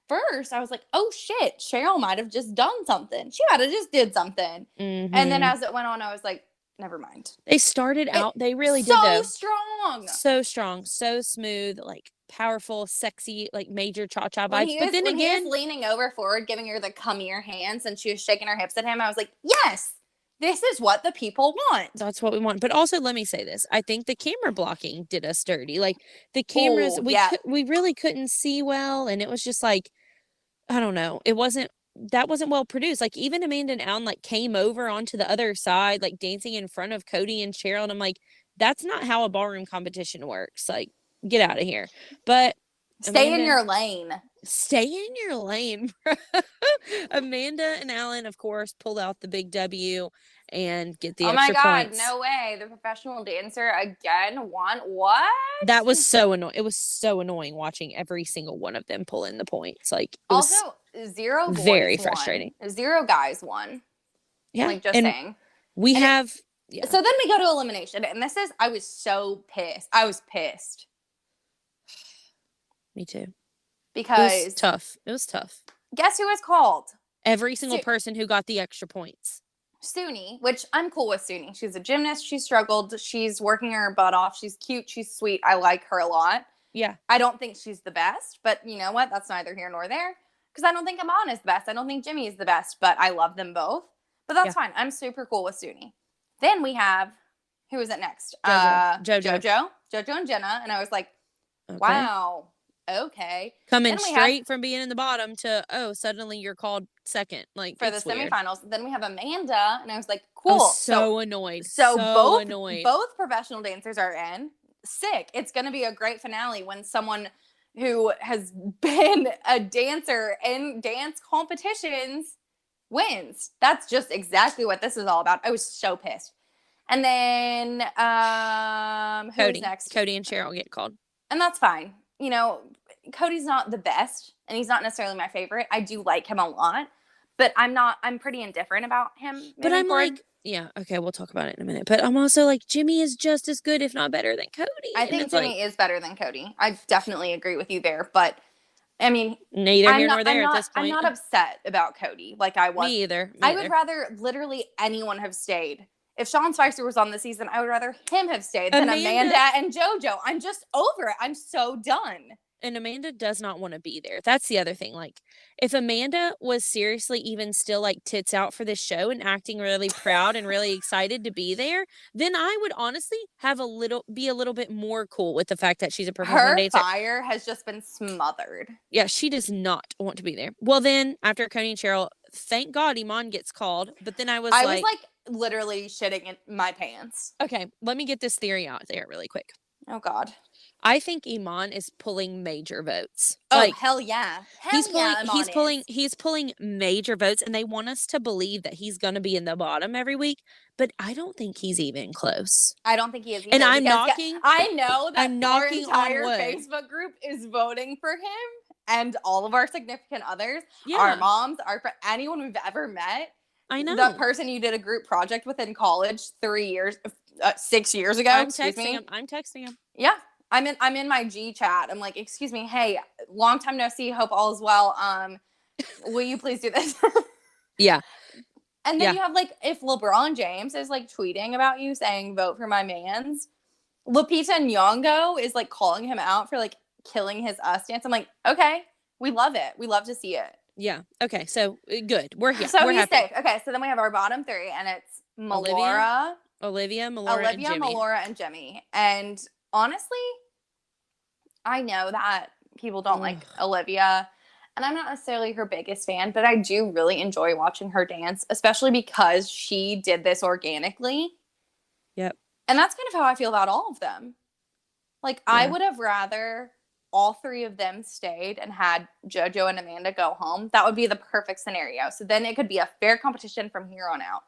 first, I was like, oh shit, Cheryl might have just done something. She might have just did something. And then as it went on, I was like, never mind. They started out, they really did though. So strong. So strong, so smooth, like powerful, sexy, like major cha-cha vibes. But then again, he was leaning over forward, giving her the come here hands, and she was shaking her hips at him. I was like, yes, this is what the people want. That's what we want. But also, let me say this. I think the camera blocking did us dirty. Like, the cameras, we really couldn't see well. And it was just like, I don't know. That wasn't well produced. Like, even Amanda and Alan like came over onto the other side, like dancing in front of Cody and Cheryl. And I'm like, that's not how a ballroom competition works. Like, get out of here. But stay in your lane. Stay in your lane. Amanda and Alan, of course, pulled out the big W and get the extra points. No way. The professional dancer again won. What? That was so annoying. It was so annoying watching every single one of them pull in the points. Like, it also, zero boys very frustrating. Won. 0 guys won. Yeah. Like, just saying. So then we go to elimination. And I was so pissed. I was pissed. Me too. It was because tough. It was tough. guess who was called? Every single person who got the extra points. Suni, which I'm cool with Suni. She's a gymnast. She struggled. She's working her butt off. She's cute. She's sweet. I like her a lot. Yeah. I don't think she's the best, but you know what? That's neither here nor there. Because I don't think Amon is the best. I don't think Jimmy is the best, but I love them both. But that's fine. I'm super cool with Suni. Then we have, who is it next? Jojo and Jenna. And I was like, wow, okay. Coming straight from being in the bottom to, suddenly you're called second. Like, for the semifinals. Then we have Amanda, and I was like, cool. I was so annoyed. So both professional dancers are in. Sick. It's going to be a great finale when someone who has been a dancer in dance competitions wins. That's just exactly what this is all about. I was so pissed. And then who's next? Cody and Cheryl get called. And that's fine. You know, Cody's not the best, and he's not necessarily my favorite. I do like him a lot, but I'm pretty indifferent about him. But I'm like, yeah, okay, we'll talk about it in a minute. But I'm also like, Jimmy is just as good, if not better, than Cody. I think Jimmy is better than Cody. I definitely agree with you there. But, I mean, neither here nor there at this point. I'm not upset about Cody like I was. Me either. I would rather literally anyone have stayed. If Sean Spicer was on the season, I would rather him have stayed than Amanda and JoJo. I'm just over it. I'm so done. And Amanda does not want to be there. That's the other thing. Like, if Amanda was seriously even still like tits out for this show and acting really proud and really excited to be there, then I would honestly be a little bit more cool with the fact that she's a professional dancer. Her fire has just been smothered. Yeah, she does not want to be there. Well, then after Cody and Cheryl, thank God Iman gets called. But then I was like literally shitting in my pants. Okay, let me get this theory out there really quick. Oh God. I think Iman is pulling major votes. Oh, hell yeah. He's pulling major votes, and they want us to believe that he's going to be in the bottom every week, but I don't think he's even close. I don't think he is either. And I know that our entire Facebook group is voting for him, and all of our significant others, our moms, anyone we've ever met. I know. The person you did a group project with in college 6 years ago. I'm texting him. Yeah. I'm in my G chat. I'm like, excuse me, hey, long time no see. Hope all is well. Will you please do this? Yeah. And then you have like, if LeBron James is like tweeting about you saying vote for my mans, Lupita Nyong'o is like calling him out for like killing his us dance. I'm like, okay, we love it. We love to see it. Yeah. Okay. So good. We're here. So we're safe. Okay. So then we have our bottom three, and it's Olivia, Melora, and Jimmy. And honestly, I know that people don't like Olivia, and I'm not necessarily her biggest fan, but I do really enjoy watching her dance, especially because she did this organically. Yep. And that's kind of how I feel about all of them. Like, I would have rather all three of them stayed and had JoJo and Amanda go home. That would be the perfect scenario. So then it could be a fair competition from here on out.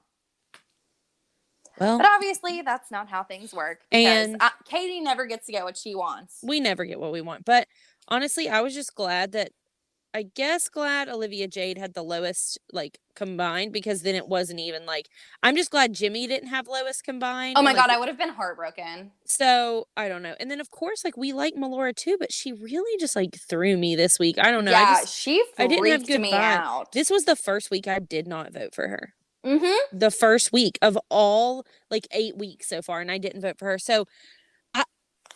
Well, but obviously that's not how things work. And Katie never gets to get what she wants. We never get what we want. But honestly, I was just glad Olivia Jade had the lowest like combined, because then it wasn't even like, I'm just glad Jimmy didn't have lowest combined. Oh my God, I would have been heartbroken. So I don't know. And then of course, like, we like Melora too, but she really just like threw me this week. I don't know. Yeah, she freaked me out. This was the first week I did not vote for her. Mm-hmm. The first week of all like 8 weeks so far, and I didn't vote for her. So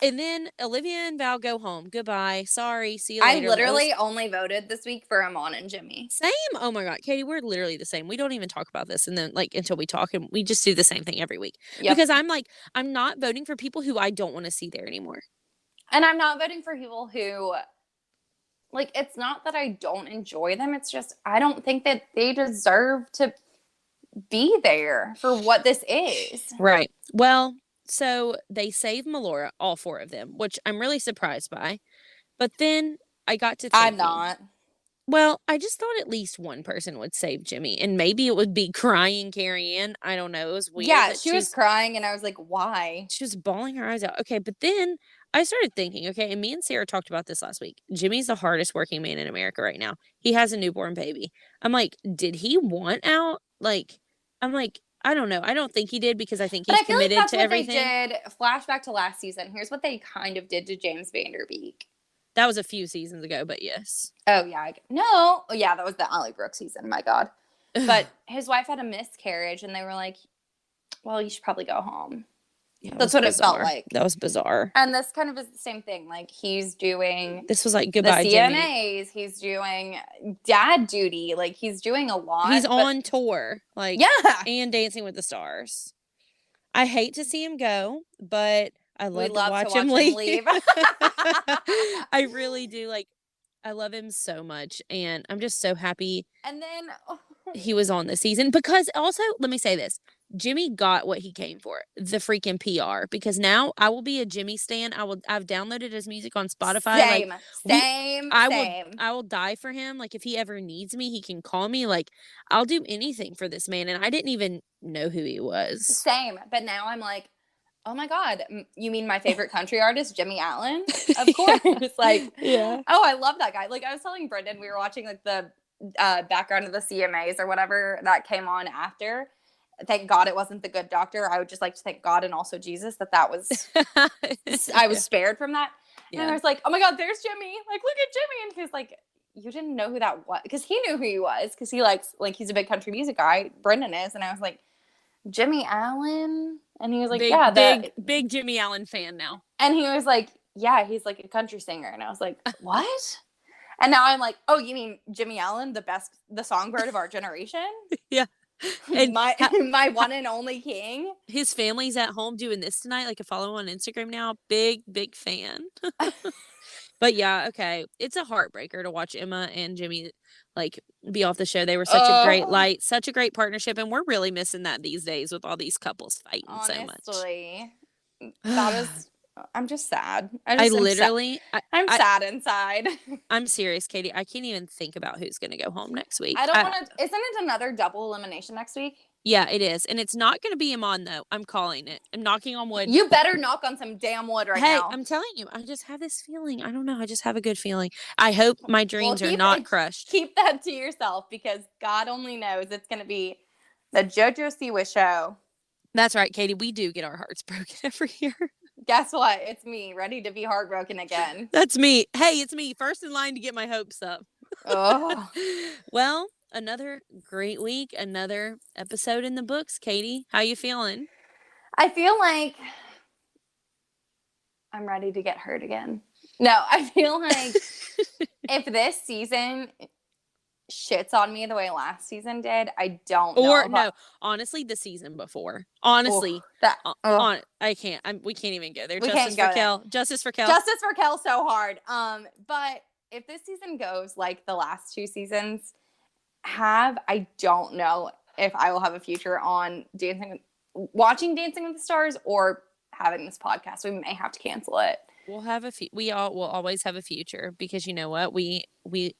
and then Olivia and Val go home. Goodbye. Sorry. See you later. I literally only voted this week for Amon and Jimmy. Same. Oh my God, Katie, we're literally the same. We don't even talk about this, and then like until we talk, and we just do the same thing every week. Yep. Because I'm not voting for people who I don't want to see there anymore. And I'm not voting for people who, like, it's not that I don't enjoy them. It's just I don't think that they deserve to be there for what this is. Right. Well, so they save Melora, all 4 of them, which I'm really surprised by. But then I got to thinking, I'm not. Well, I just thought at least one person would save Jimmy, and maybe it would be crying Carrie Ann. I don't know. It was weird. Yeah, she was crying, and I was like, why? She was bawling her eyes out. Okay, but then I started thinking, okay, and me and Sarah talked about this last week. Jimmy's the hardest working man in America right now. He has a newborn baby. I'm like, did he want out? Like, I'm like, I don't know. I don't think he did, because I think he's committed to everything. They did. Flashback to last season. Here's what they kind of did to James Vanderbeek. That was a few seasons ago, but yes. Oh, yeah. No. Oh, yeah, that was the Ollie Brooks season. My God. But his wife had a miscarriage, and they were like, well, you should probably go home. Yeah, that's what bizarre. It felt like. That was bizarre. And this kind of is the same thing. Like, he's doing... This was like, goodbye, the CNAs. Jimmy. He's doing dad duty. Like, he's doing a lot. He's on tour. Like, yeah. And Dancing with the Stars. I hate to see him go, but I love to watch him leave. I really do. Like, I love him so much, and I'm just so happy. And then he was on this season, because also, let me say this. Jimmy got what he came for, the freaking PR, because now I will be a Jimmy stan. I've downloaded his music on Spotify. Same. I will die for him. Like, if he ever needs me, he can call me. Like, I'll do anything for this man. And I didn't even know who he was. Same. But now I'm like, oh my God, you mean my favorite country artist, Jimmy Allen? Of course. Yeah. Oh, I love that guy. Like, I was telling Brendan, we were watching like the background of the CMAs or whatever that came on after. Thank God it wasn't The Good Doctor. I would just like to thank God and also Jesus that was, I was spared from that. And I was like, oh my God, there's Jimmy. Like, look at Jimmy. And he was like, you didn't know who that was? Because he knew who he was. Because he likes, like, he's a big country music guy. Brendan is. And I was like, Jimmy Allen? And he was like, big Jimmy Allen fan now. And he was like, yeah, he's like a country singer. And I was like, what? And now I'm like, oh, you mean Jimmy Allen, the songbird of our generation? Yeah. And my one and only king. His family's at home doing this tonight. Like, a follow on Instagram now. Big fan. But yeah, okay. It's a heartbreaker to watch Emma and Jimmy like be off the show. They were such a great light, such a great partnership, and we're really missing that these days with all these couples fighting so much. Honestly, that was. I'm just sad. I'm sad inside. I'm serious, Katie. I can't even think about who's going to go home next week. I don't want to. Isn't it another double elimination next week? Yeah, it is. And it's not going to be Iman, though. I'm calling it. I'm knocking on wood. You better knock on some damn wood now. Hey, I'm telling you. I just have this feeling. I don't know. I just have a good feeling. I hope my dreams are not crushed. Keep that to yourself, because God only knows it's going to be the JoJo Siwa show. That's right, Katie. We do get our hearts broken every year. Guess what? It's me, ready to be heartbroken again. That's me. Hey, it's me. First in line to get my hopes up. Oh. Well, another great week. Another episode in the books, Katie. How you feeling? I feel like I'm ready to get hurt again. No, I feel like if this season shits on me the way last season did, I don't know. Or no, honestly, the season before. Honestly, I can't. We can't even go there. Justice for Kel. Justice for Kel so hard. But if this season goes like the last two seasons I don't know if I will have a future on watching Dancing with the Stars or having this podcast. We may have to cancel it. We all will always have a future, because you know what? We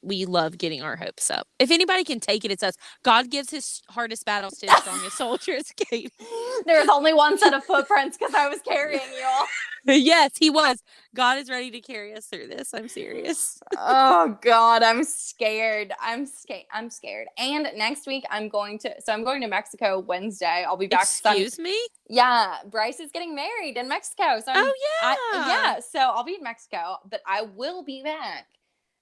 love getting our hopes up. If anybody can take it, it's us. God gives his hardest battles to his strongest soldiers, Kate. There was only one set of footprints because I was carrying you all. Yes, he was. God is ready to carry us through this. I'm serious. Oh God, I'm scared. I'm scared. And next week I'm going to Mexico Wednesday. I'll be back. Excuse me? Yeah, Bryce is getting married in Mexico. So so I'll be in Mexico, but I will be back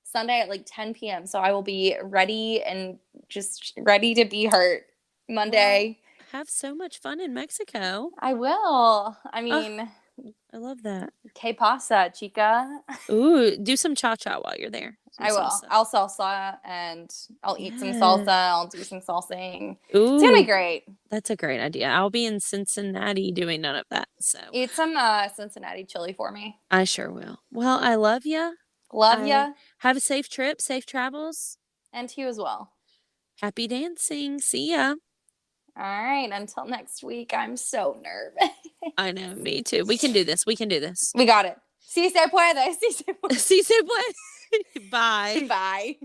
Sunday at like 10 p.m. So I will be ready and just ready to be hurt Monday. Well, have so much fun in Mexico. I will. I mean, I love that. Que pasa, chica? Ooh, do some cha-cha while you're there. I will. I'll salsa and I'll eat some salsa. I'll do some salsing. Ooh, it's going to be great. That's a great idea. I'll be in Cincinnati doing none of that. So eat some Cincinnati chili for me. I sure will. Well, I love you. Love you. Have a safe trip, safe travels. And to you as well. Happy dancing. See ya. All right. Until next week. I'm so nervous. I know. Me too. We can do this. We We got it. Si se puede. Si se puede. Si se puede. Bye. Bye.